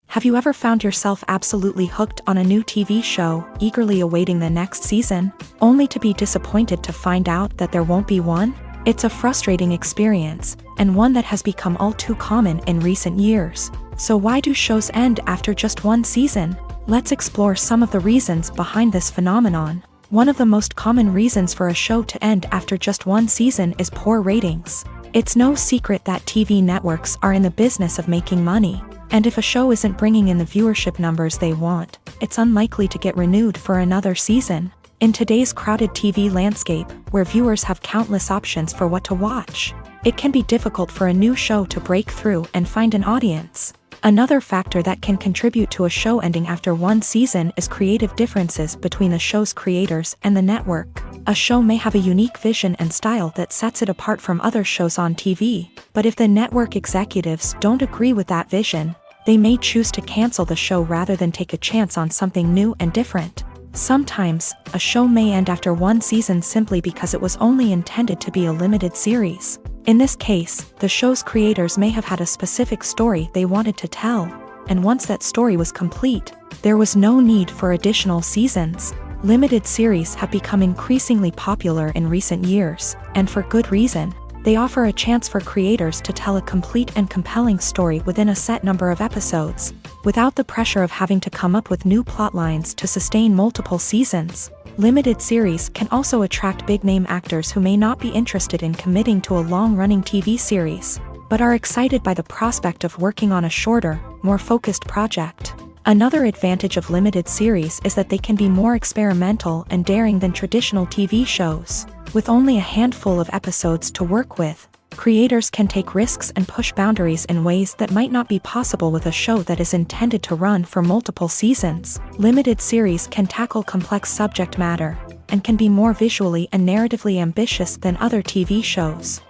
Have you ever found yourself absolutely hooked on a new TV show, eagerly awaiting the next season, only to be disappointed to find out that there won't be one? It's a frustrating experience, and one that has become all too common in recent years. So why do shows end after just one season? Let's explore some of the reasons behind this phenomenon. One of the most common reasons for a show to end after just one season is poor ratings. It's no secret that TV networks are in the business of making money, and if a show isn't bringing in the viewership numbers they want, it's unlikely to get renewed for another season. In today's crowded TV landscape, where viewers have countless options for what to watch, it can be difficult for a new show to break through and find an audience. Another factor that can contribute to a show ending after one season is creative differences between the show's creators and the network. A show may have a unique vision and style that sets it apart from other shows on TV, but if the network executives don't agree with that vision, they may choose to cancel the show rather than take a chance on something new and different. Sometimes, a show may end after one season simply because it was only intended to be a limited series. In this case, the show's creators may have had a specific story they wanted to tell, and once that story was complete, there was no need for additional seasons. Limited series have become increasingly popular in recent years, and for good reason. They offer a chance for creators to tell a complete and compelling story within a set number of episodes, without the pressure of having to come up with new plotlines to sustain multiple seasons. Limited series can also attract big-name actors who may not be interested in committing to a long-running TV series, but are excited by the prospect of working on a shorter, more focused project. Another advantage of limited series is that they can be more experimental and daring than traditional TV shows. With only a handful of episodes to work with, creators can take risks and push boundaries in ways that might not be possible with a show that is intended to run for multiple seasons. Limited series can tackle complex subject matter, and can be more visually and narratively ambitious than other TV shows.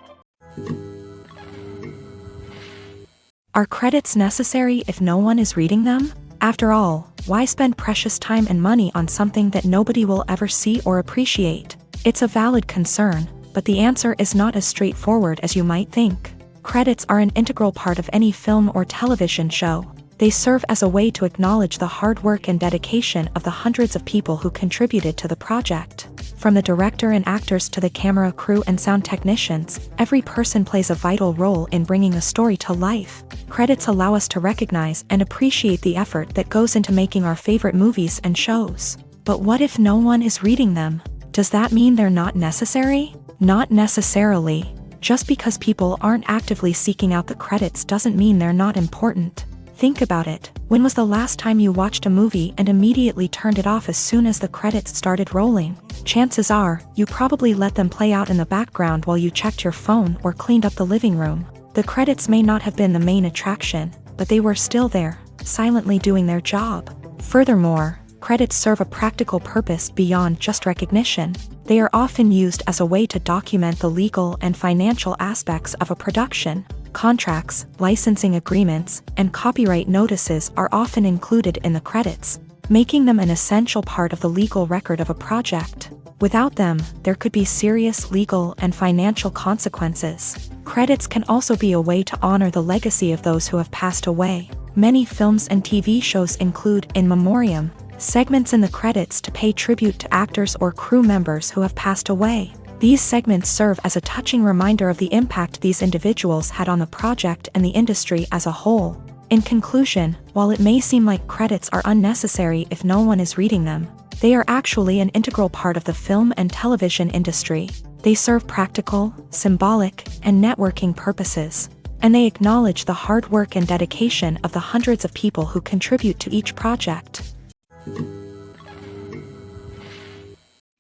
Are credits necessary if no one is reading them? After all, why spend precious time and money on something that nobody will ever see or appreciate? It's a valid concern, but the answer is not as straightforward as you might think. Credits are an integral part of any film or television show. They serve as a way to acknowledge the hard work and dedication of the hundreds of people who contributed to the project. From the director and actors to the camera crew and sound technicians, every person plays a vital role in bringing a story to life. Credits allow us to recognize and appreciate the effort that goes into making our favorite movies and shows. But what if no one is reading them? Does that mean they're not necessary? Not necessarily. Just because people aren't actively seeking out the credits doesn't mean they're not important. Think about it. When was the last time you watched a movie and immediately turned it off as soon as the credits started rolling? Chances are, you probably let them play out in the background while you checked your phone or cleaned up the living room. The credits may not have been the main attraction, but they were still there, silently doing their job. Furthermore, credits serve a practical purpose beyond just recognition. They are often used as a way to document the legal and financial aspects of a production. Contracts, licensing agreements, and copyright notices are often included in the credits, making them an essential part of the legal record of a project. Without them, there could be serious legal and financial consequences. Credits can also be a way to honor the legacy of those who have passed away. Many films and TV shows include in memoriam segments in the credits to pay tribute to actors or crew members who have passed away. These segments serve as a touching reminder of the impact these individuals had on the project and the industry as a whole. In conclusion, while it may seem like credits are unnecessary if no one is reading them, they are actually an integral part of the film and television industry. They serve practical, symbolic, and networking purposes, and they acknowledge the hard work and dedication of the hundreds of people who contribute to each project.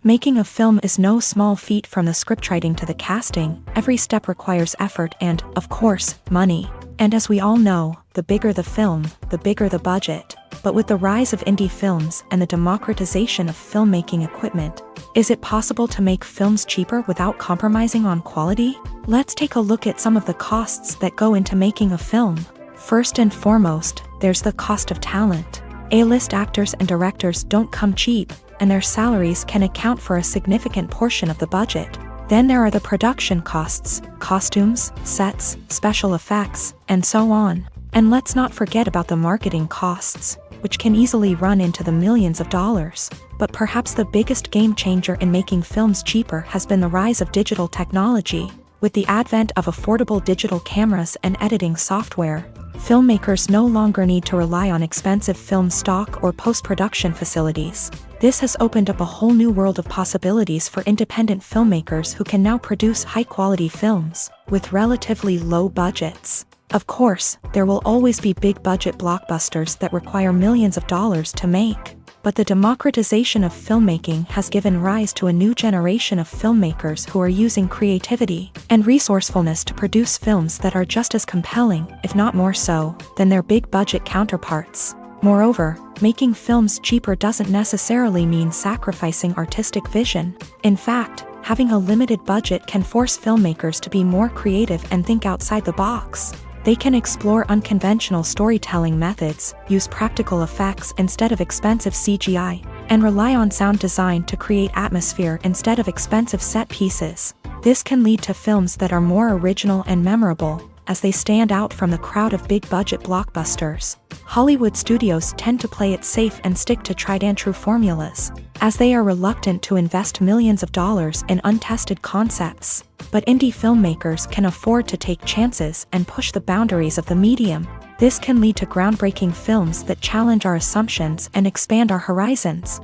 Making a film is no small feat. From the scriptwriting to the casting, every step requires effort and, of course, money. And as we all know, the bigger the film, the bigger the budget. But with the rise of indie films and the democratization of filmmaking equipment, is it possible to make films cheaper without compromising on quality? Let's take a look at some of the costs that go into making a film. First and foremost, there's the cost of talent. A-list actors and directors don't come cheap, and their salaries can account for a significant portion of the budget. Then there are the production costs, costumes, sets, special effects, and so on. And let's not forget about the marketing costs. which can easily run into the millions of dollars. But perhaps the biggest game changer in making films cheaper has been the rise of digital technology. With the advent of affordable digital cameras and editing software, filmmakers no longer need to rely on expensive film stock or post-production facilities. This has opened up a whole new world of possibilities for independent filmmakers who can now produce high-quality films with relatively low budgets. Of course, there will always be big-budget blockbusters that require millions of dollars to make. But the democratization of filmmaking has given rise to a new generation of filmmakers who are using creativity and resourcefulness to produce films that are just as compelling, if not more so, than their big-budget counterparts. Moreover, making films cheaper doesn't necessarily mean sacrificing artistic vision. In fact, having a limited budget can force filmmakers to be more creative and think outside the box. They can explore unconventional storytelling methods, use practical effects instead of expensive CGI, and rely on sound design to create atmosphere instead of expensive set pieces. This can lead to films that are more original and memorable, as they stand out from the crowd of big-budget blockbusters. Hollywood studios tend to play it safe and stick to tried-and-true formulas, as they are reluctant to invest millions of dollars in untested concepts. But indie filmmakers can afford to take chances and push the boundaries of the medium. This can lead to groundbreaking films that challenge our assumptions and expand our horizons.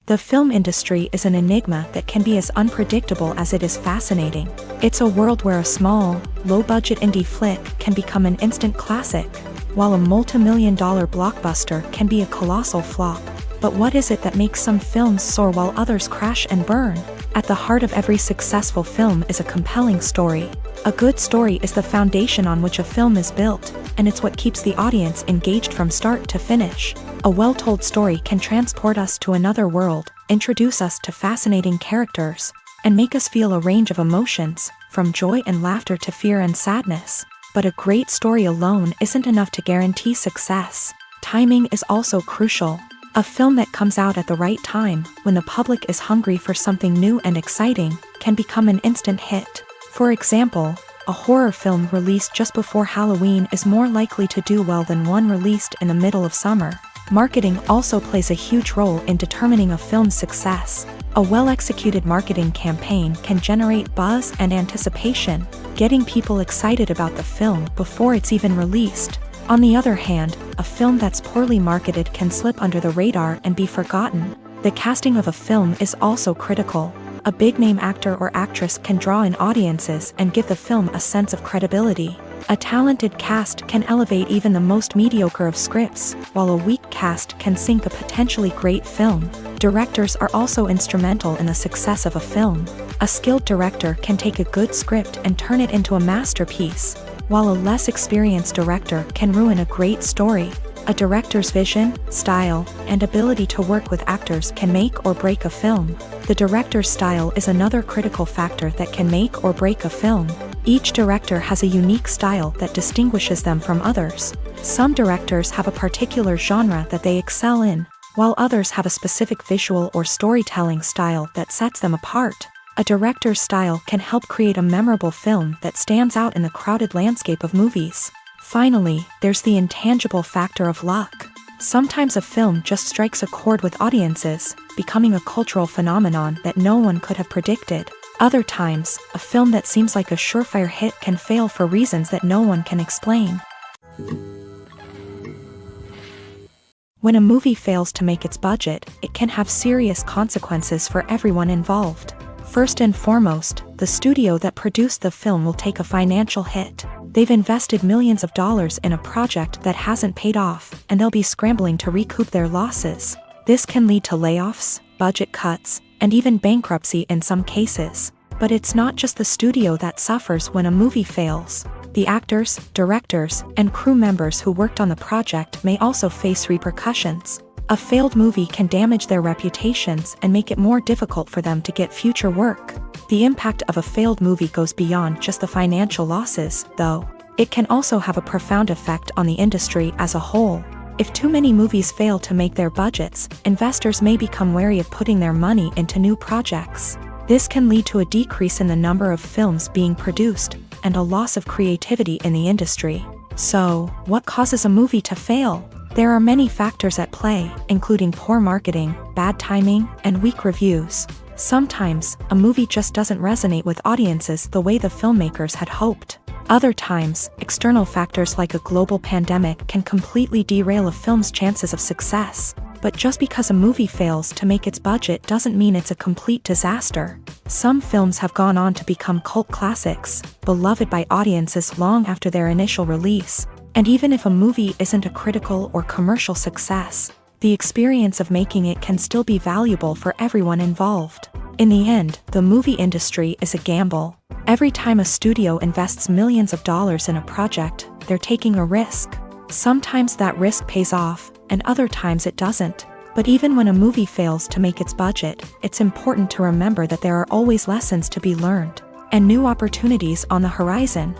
The film industry is an enigma that can be as unpredictable as it is fascinating. It's a world where a small, low-budget indie flick can become an instant classic, while a multi-million-dollar blockbuster can be a colossal flop. But what is it that makes some films soar while others crash and burn? At the heart of every successful film is a compelling story. A good story is the foundation on which a film is built, and it's what keeps the audience engaged from start to finish. A well-told story can transport us to another world, introduce us to fascinating characters, and make us feel a range of emotions, from joy and laughter to fear and sadness. But a great story alone isn't enough to guarantee success. Timing is also crucial. A film that comes out at the right time, when the public is hungry for something new and exciting, can become an instant hit. For example, a horror film released just before Halloween is more likely to do well than one released in the middle of summer. Marketing also plays a huge role in determining a film's success. A well-executed marketing campaign can generate buzz and anticipation, getting people excited about the film before it's even released. On the other hand, a film that's poorly marketed can slip under the radar and be forgotten. The casting of a film is also critical. A big-name actor or actress can draw in audiences and give the film a sense of credibility. A talented cast can elevate even the most mediocre of scripts, while a weak cast can sink a potentially great film. Directors are also instrumental in the success of a film. A skilled director can take a good script and turn it into a masterpiece, while a less experienced director can ruin a great story. A director's vision, style, and ability to work with actors can make or break a film. The director's style is another critical factor that can make or break a film. Each director has a unique style that distinguishes them from others. Some directors have a particular genre that they excel in, while others have a specific visual or storytelling style that sets them apart. A director's style can help create a memorable film that stands out in the crowded landscape of movies. Finally, there's the intangible factor of luck. Sometimes a film just strikes a chord with audiences, becoming a cultural phenomenon that no one could have predicted. Other times, a film that seems like a surefire hit can fail for reasons that no one can explain. When a movie fails to make its budget, it can have serious consequences for everyone involved. First and foremost, the studio that produced the film will take a financial hit. They've invested millions of dollars in a project that hasn't paid off, and they'll be scrambling to recoup their losses. This can lead to layoffs, budget cuts, and even bankruptcy in some cases. But it's not just the studio that suffers when a movie fails. The actors, directors, and crew members who worked on the project may also face repercussions. A failed movie can damage their reputations and make it more difficult for them to get future work. The impact of a failed movie goes beyond just the financial losses, though. It can also have a profound effect on the industry as a whole. If too many movies fail to make their budgets, investors may become wary of putting their money into new projects. This can lead to a decrease in the number of films being produced, and a loss of creativity in the industry. So, what causes a movie to fail? There are many factors at play, including poor marketing, bad timing, and weak reviews. Sometimes, a movie just doesn't resonate with audiences the way the filmmakers had hoped. Other times, external factors like a global pandemic can completely derail a film's chances of success. But just because a movie fails to make its budget doesn't mean it's a complete disaster. Some films have gone on to become cult classics, beloved by audiences long after their initial release. And even if a movie isn't a critical or commercial success, the experience of making it can still be valuable for everyone involved. In the end, the movie industry is a gamble. Every time a studio invests millions of dollars in a project, they're taking a risk. Sometimes that risk pays off, and other times it doesn't. But even when a movie fails to make its budget, it's important to remember that there are always lessons to be learned, and new opportunities on the horizon.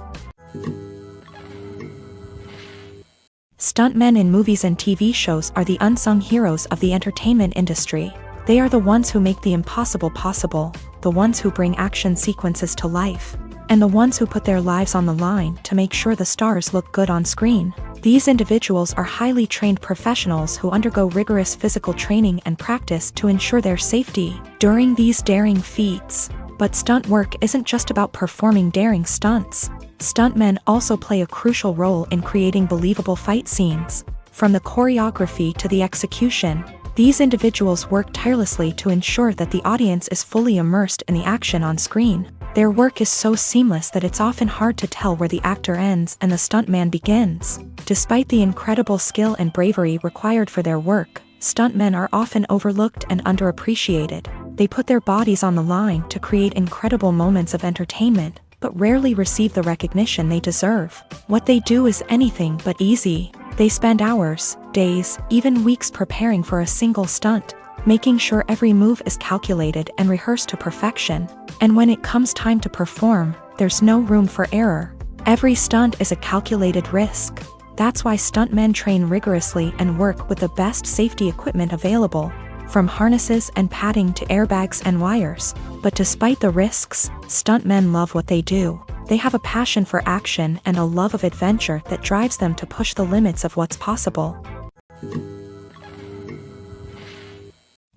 Stuntmen in movies and TV shows are the unsung heroes of the entertainment industry. They are the ones who make the impossible possible, the ones who bring action sequences to life, and the ones who put their lives on the line to make sure the stars look good on screen. These individuals are highly trained professionals who undergo rigorous physical training and practice to ensure their safety during these daring feats. But stunt work isn't just about performing daring stunts. Stuntmen also play a crucial role in creating believable fight scenes. From the choreography to the execution, these individuals work tirelessly to ensure that the audience is fully immersed in the action on screen. Their work is so seamless that it's often hard to tell where the actor ends and the stuntman begins. Despite the incredible skill and bravery required for their work, stuntmen are often overlooked and underappreciated. They put their bodies on the line to create incredible moments of entertainment, but rarely receive the recognition they deserve. What they do is anything but easy. They spend hours, days, even weeks preparing for a single stunt, making sure every move is calculated and rehearsed to perfection. And when it comes time to perform, there's no room for error. Every stunt is a calculated risk. That's why stuntmen train rigorously and work with the best safety equipment available, from harnesses and padding to airbags and wires. But despite the risks, stuntmen love what they do. They have a passion for action and a love of adventure that drives them to push the limits of what's possible.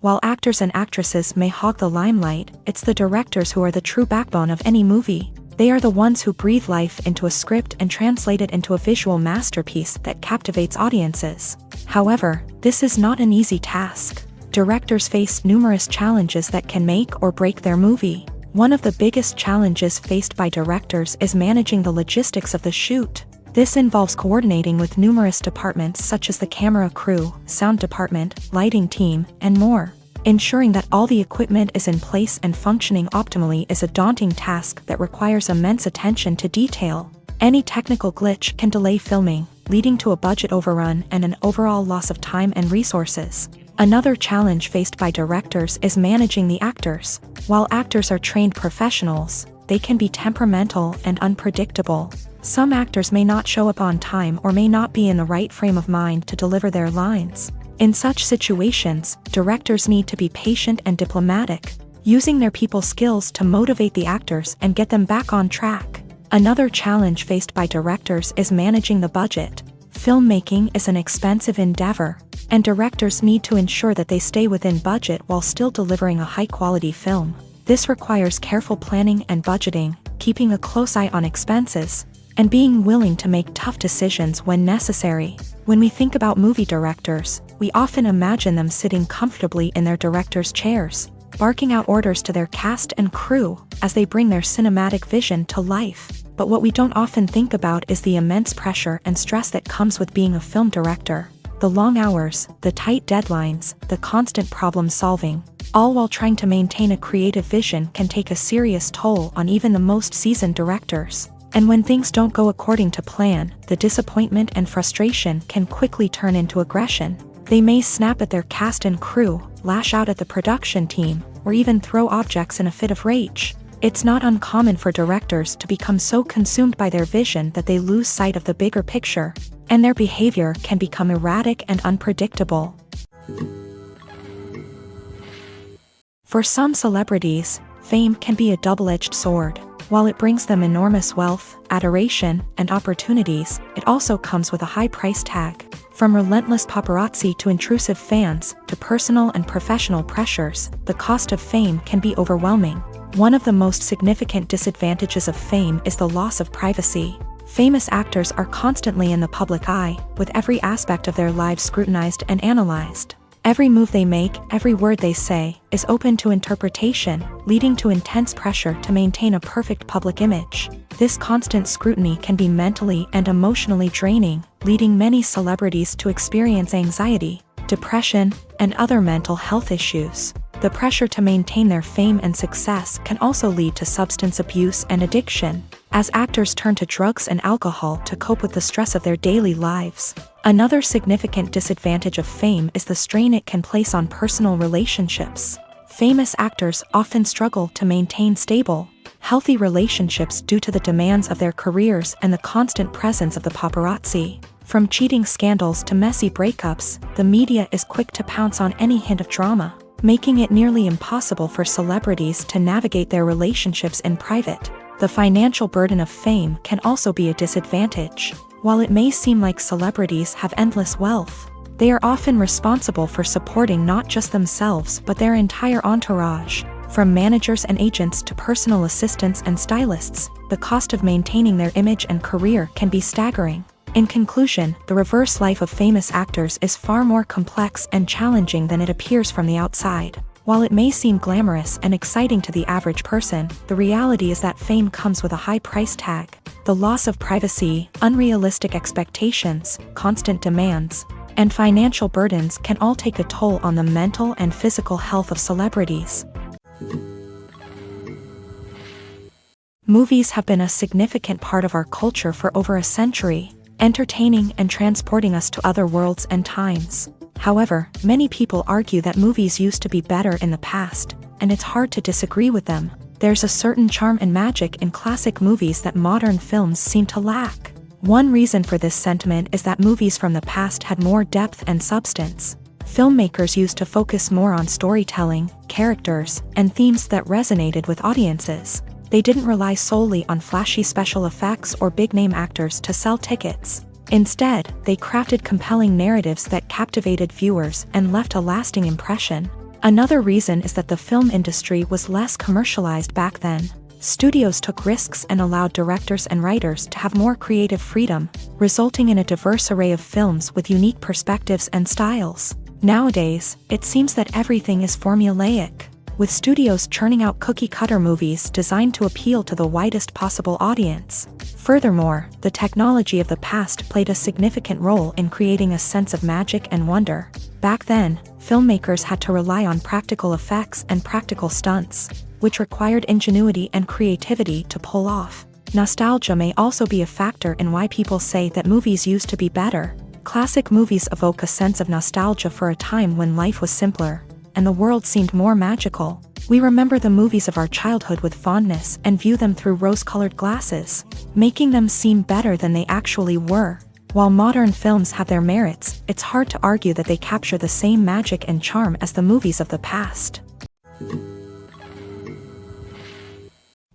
While actors and actresses may hog the limelight, it's the directors who are the true backbone of any movie. They are the ones who breathe life into a script and translate it into a visual masterpiece that captivates audiences. However, this is not an easy task. Directors face numerous challenges that can make or break their movie. One of the biggest challenges faced by directors is managing the logistics of the shoot. This involves coordinating with numerous departments such as the camera crew, sound department, lighting team, and more. Ensuring that all the equipment is in place and functioning optimally is a daunting task that requires immense attention to detail. Any technical glitch can delay filming, leading to a budget overrun and an overall loss of time and resources. Another challenge faced by directors is managing the actors. While actors are trained professionals, they can be temperamental and unpredictable. Some actors may not show up on time or may not be in the right frame of mind to deliver their lines. In such situations, directors need to be patient and diplomatic, using their people skills to motivate the actors and get them back on track. Another challenge faced by directors is managing the budget. Filmmaking is an expensive endeavor, and directors need to ensure that they stay within budget while still delivering a high-quality film. This requires careful planning and budgeting, keeping a close eye on expenses, and being willing to make tough decisions when necessary. When we think about movie directors, we often imagine them sitting comfortably in their director's chairs, barking out orders to their cast and crew as they bring their cinematic vision to life. But what we don't often think about is the immense pressure and stress that comes with being a film director. The long hours, the tight deadlines, the constant problem solving, all while trying to maintain a creative vision can take a serious toll on even the most seasoned directors. And when things don't go according to plan, the disappointment and frustration can quickly turn into aggression. They may snap at their cast and crew, lash out at the production team, or even throw objects in a fit of rage. It's not uncommon for directors to become so consumed by their vision that they lose sight of the bigger picture, and their behavior can become erratic and unpredictable. For some celebrities, fame can be a double-edged sword. While it brings them enormous wealth, adoration, and opportunities, it also comes with a high price tag. From relentless paparazzi to intrusive fans, to personal and professional pressures, the cost of fame can be overwhelming. One of the most significant disadvantages of fame is the loss of privacy. Famous actors are constantly in the public eye, with every aspect of their lives scrutinized and analyzed. Every move they make, every word they say, is open to interpretation, leading to intense pressure to maintain a perfect public image. This constant scrutiny can be mentally and emotionally draining, leading many celebrities to experience anxiety, depression, and other mental health issues. The pressure to maintain their fame and success can also lead to substance abuse and addiction, as actors turn to drugs and alcohol to cope with the stress of their daily lives. Another significant disadvantage of fame is the strain it can place on personal relationships. Famous actors often struggle to maintain stable, healthy relationships due to the demands of their careers and the constant presence of the paparazzi. From cheating scandals to messy breakups, the media is quick to pounce on any hint of drama, making it nearly impossible for celebrities to navigate their relationships in private. The financial burden of fame can also be a disadvantage. While it may seem like celebrities have endless wealth, they are often responsible for supporting not just themselves but their entire entourage. From managers and agents to personal assistants and stylists, the cost of maintaining their image and career can be staggering. In conclusion, the reverse life of famous actors is far more complex and challenging than it appears from the outside. While it may seem glamorous and exciting to the average person, the reality is that fame comes with a high price tag. The loss of privacy, unrealistic expectations, constant demands, and financial burdens can all take a toll on the mental and physical health of celebrities. Movies have been a significant part of our culture for over a century, entertaining and transporting us to other worlds and times. However, many people argue that movies used to be better in the past, and it's hard to disagree with them. There's a certain charm and magic in classic movies that modern films seem to lack. One reason for this sentiment is that movies from the past had more depth and substance. Filmmakers used to focus more on storytelling, characters, and themes that resonated with audiences. They didn't rely solely on flashy special effects or big-name actors to sell tickets. Instead, they crafted compelling narratives that captivated viewers and left a lasting impression. Another reason is that the film industry was less commercialized back then. Studios took risks and allowed directors and writers to have more creative freedom, resulting in a diverse array of films with unique perspectives and styles. Nowadays, it seems that everything is formulaic, with studios churning out cookie-cutter movies designed to appeal to the widest possible audience. Furthermore, the technology of the past played a significant role in creating a sense of magic and wonder. Back then, filmmakers had to rely on practical effects and practical stunts, which required ingenuity and creativity to pull off. Nostalgia may also be a factor in why people say that movies used to be better. Classic movies evoke a sense of nostalgia for a time when life was simpler, and the world seemed more magical. We remember the movies of our childhood with fondness and view them through rose-colored glasses, making them seem better than they actually were. While modern films have their merits, it's hard to argue that they capture the same magic and charm as the movies of the past.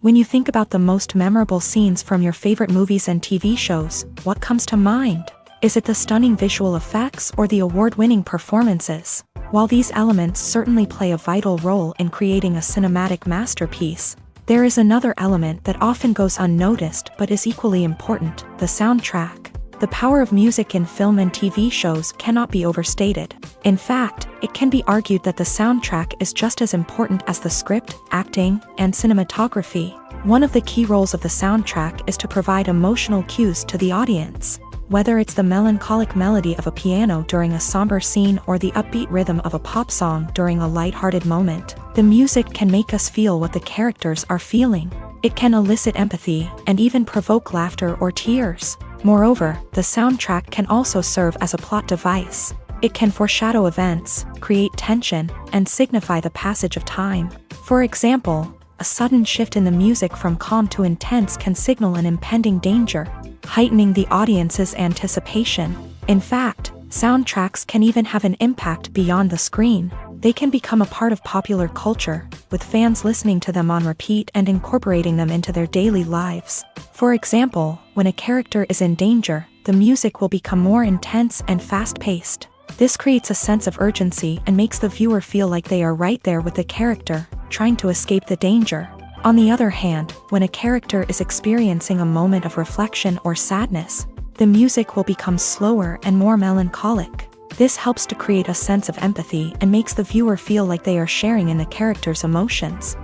When you think about the most memorable scenes from your favorite movies and TV shows, what comes to mind? Is it the stunning visual effects or the award-winning performances? While these elements certainly play a vital role in creating a cinematic masterpiece, there is another element that often goes unnoticed but is equally important: the soundtrack. The power of music in film and TV shows cannot be overstated. In fact, it can be argued that the soundtrack is just as important as the script, acting, and cinematography. One of the key roles of the soundtrack is to provide emotional cues to the audience. Whether it's the melancholic melody of a piano during a somber scene or the upbeat rhythm of a pop song during a light-hearted moment, the music can make us feel what the characters are feeling. It can elicit empathy and even provoke laughter or tears. Moreover, the soundtrack can also serve as a plot device. It can foreshadow events, create tension, and signify the passage of time. For example, a sudden shift in the music from calm to intense can signal an impending danger, heightening the audience's anticipation. In fact, soundtracks can even have an impact beyond the screen. They can become a part of popular culture, with fans listening to them on repeat and incorporating them into their daily lives. For example, when a character is in danger, the music will become more intense and fast-paced. This creates a sense of urgency and makes the viewer feel like they are right there with the character, trying to escape the danger. On the other hand, when a character is experiencing a moment of reflection or sadness, the music will become slower and more melancholic. This helps to create a sense of empathy and makes the viewer feel like they are sharing in the character's emotions.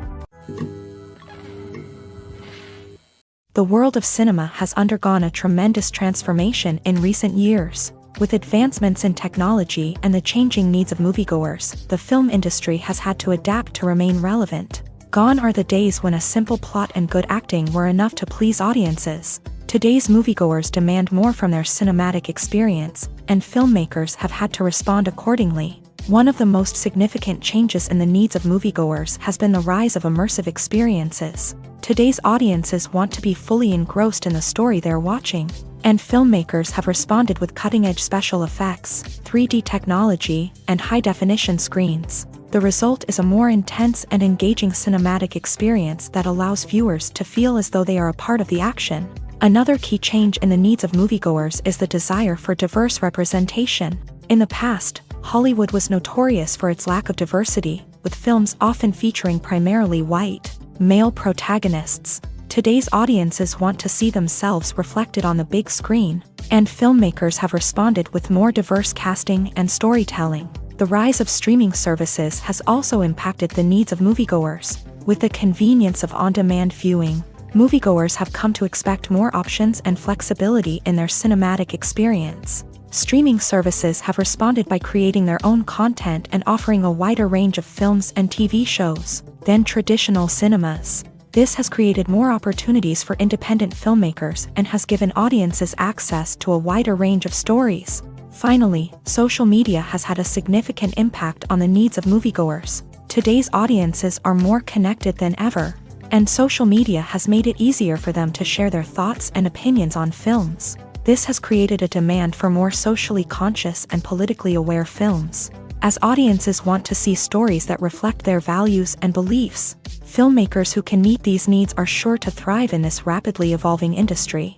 The world of cinema has undergone a tremendous transformation in recent years. With advancements in technology and the changing needs of moviegoers, the film industry has had to adapt to remain relevant. Gone are the days when a simple plot and good acting were enough to please audiences. Today's moviegoers demand more from their cinematic experience, and filmmakers have had to respond accordingly. One of the most significant changes in the needs of moviegoers has been the rise of immersive experiences. Today's audiences want to be fully engrossed in the story they're watching, and filmmakers have responded with cutting-edge special effects, 3D technology, and high-definition screens. The result is a more intense and engaging cinematic experience that allows viewers to feel as though they are a part of the action. Another key change in the needs of moviegoers is the desire for diverse representation. In the past, Hollywood was notorious for its lack of diversity, with films often featuring primarily white, male protagonists. Today's audiences want to see themselves reflected on the big screen, and filmmakers have responded with more diverse casting and storytelling. The rise of streaming services has also impacted the needs of moviegoers. With the convenience of on-demand viewing, moviegoers have come to expect more options and flexibility in their cinematic experience. Streaming services have responded by creating their own content and offering a wider range of films and TV shows than traditional cinemas. This has created more opportunities for independent filmmakers and has given audiences access to a wider range of stories. Finally, social media has had a significant impact on the needs of moviegoers. Today's audiences are more connected than ever, and social media has made it easier for them to share their thoughts and opinions on films. This has created a demand for more socially conscious and politically aware films. As audiences want to see stories that reflect their values and beliefs, filmmakers who can meet these needs are sure to thrive in this rapidly evolving industry.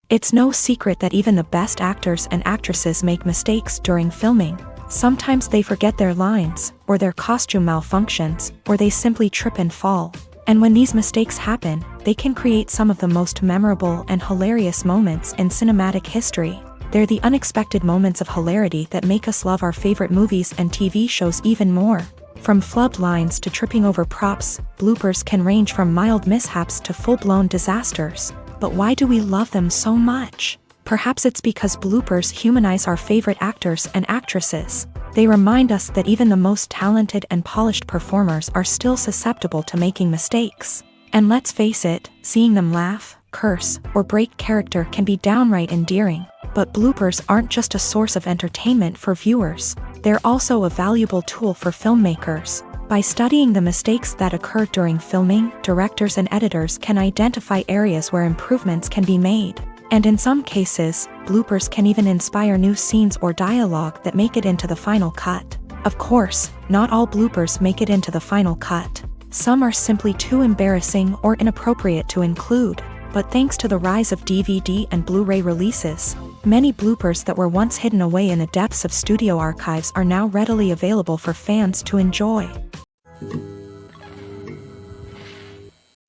It's no secret that even the best actors and actresses make mistakes during filming. Sometimes they forget their lines, or their costume malfunctions, or they simply trip and fall. And when these mistakes happen, they can create some of the most memorable and hilarious moments in cinematic history. They're the unexpected moments of hilarity that make us love our favorite movies and TV shows even more. From flubbed lines to tripping over props, bloopers can range from mild mishaps to full-blown disasters. But why do we love them so much? Perhaps it's because bloopers humanize our favorite actors and actresses. They remind us that even the most talented and polished performers are still susceptible to making mistakes. And let's face it, seeing them laugh, curse, or break character can be downright endearing. But bloopers aren't just a source of entertainment for viewers. They're also a valuable tool for filmmakers. By studying the mistakes that occur during filming, directors and editors can identify areas where improvements can be made. And in some cases, bloopers can even inspire new scenes or dialogue that make it into the final cut. Of course, not all bloopers make it into the final cut. Some are simply too embarrassing or inappropriate to include. But thanks to the rise of DVD and Blu-ray releases, many bloopers that were once hidden away in the depths of studio archives are now readily available for fans to enjoy.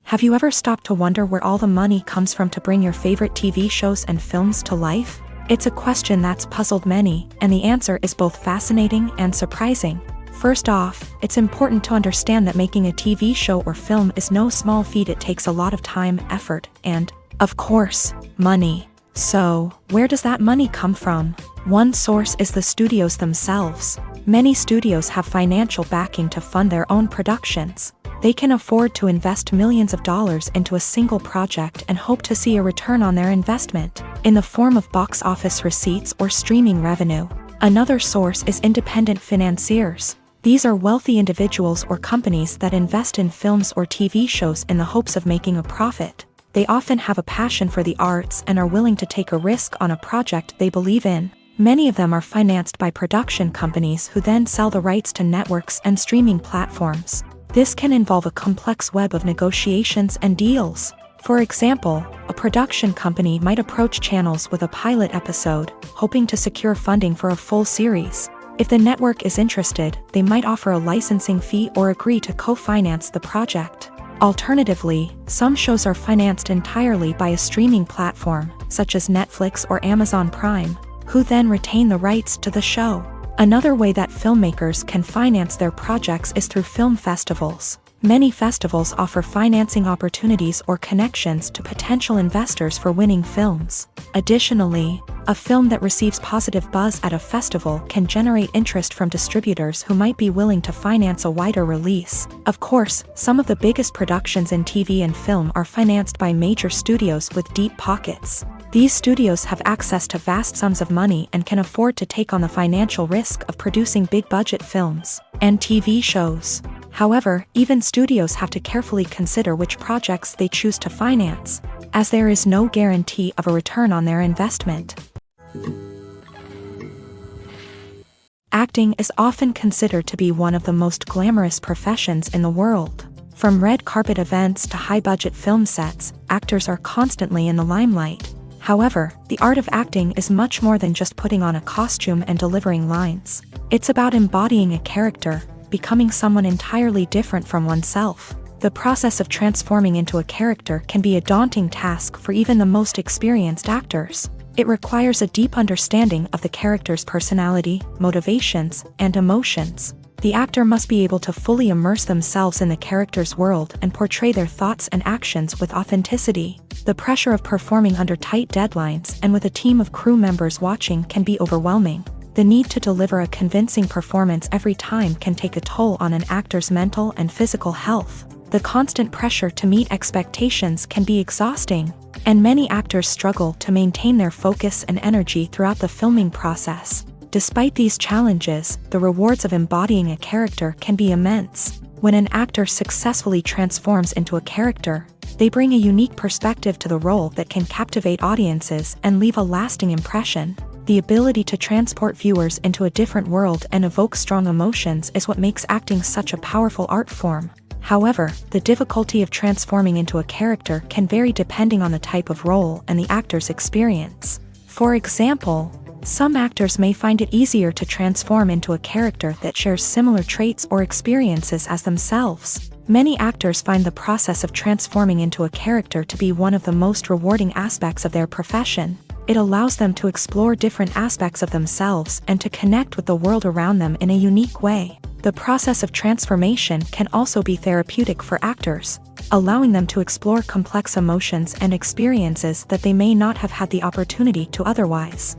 Have you ever stopped to wonder where all the money comes from to bring your favorite TV shows and films to life? It's a question that's puzzled many, and the answer is both fascinating and surprising. First off, it's important to understand that making a TV show or film is no small feat. It takes a lot of time, effort, and, of course, money. So, where does that money come from? One source is the studios themselves. Many studios have financial backing to fund their own productions. They can afford to invest millions of dollars into a single project and hope to see a return on their investment, in the form of box office receipts or streaming revenue. Another source is independent financiers. These are wealthy individuals or companies that invest in films or TV shows in the hopes of making a profit. They often have a passion for the arts and are willing to take a risk on a project they believe in. Many of them are financed by production companies who then sell the rights to networks and streaming platforms. This can involve a complex web of negotiations and deals. For example, a production company might approach channels with a pilot episode, hoping to secure funding for a full series. If the network is interested, they might offer a licensing fee or agree to co-finance the project. Alternatively, some shows are financed entirely by a streaming platform, such as Netflix or Amazon Prime, who then retain the rights to the show. Another way that filmmakers can finance their projects is through film festivals. Many festivals offer financing opportunities or connections to potential investors for winning films. Additionally, a film that receives positive buzz at a festival can generate interest from distributors who might be willing to finance a wider release. Of course, some of the biggest productions in TV and film are financed by major studios with deep pockets. These studios have access to vast sums of money and can afford to take on the financial risk of producing big-budget films and TV shows. However, even studios have to carefully consider which projects they choose to finance, as there is no guarantee of a return on their investment. Acting is often considered to be one of the most glamorous professions in the world. From red carpet events to high-budget film sets, actors are constantly in the limelight. However, the art of acting is much more than just putting on a costume and delivering lines. It's about embodying a character, becoming someone entirely different from oneself. The process of transforming into a character can be a daunting task for even the most experienced actors. It requires a deep understanding of the character's personality, motivations, and emotions. The actor must be able to fully immerse themselves in the character's world and portray their thoughts and actions with authenticity. The pressure of performing under tight deadlines and with a team of crew members watching can be overwhelming. The need to deliver a convincing performance every time can take a toll on an actor's mental and physical health. The constant pressure to meet expectations can be exhausting, and many actors struggle to maintain their focus and energy throughout the filming process. Despite these challenges, the rewards of embodying a character can be immense. When an actor successfully transforms into a character, they bring a unique perspective to the role that can captivate audiences and leave a lasting impression. The ability to transport viewers into a different world and evoke strong emotions is what makes acting such a powerful art form. However, the difficulty of transforming into a character can vary depending on the type of role and the actor's experience. For example, some actors may find it easier to transform into a character that shares similar traits or experiences as themselves. Many actors find the process of transforming into a character to be one of the most rewarding aspects of their profession. It allows them to explore different aspects of themselves and to connect with the world around them in a unique way. The process of transformation can also be therapeutic for actors, allowing them to explore complex emotions and experiences that they may not have had the opportunity to otherwise.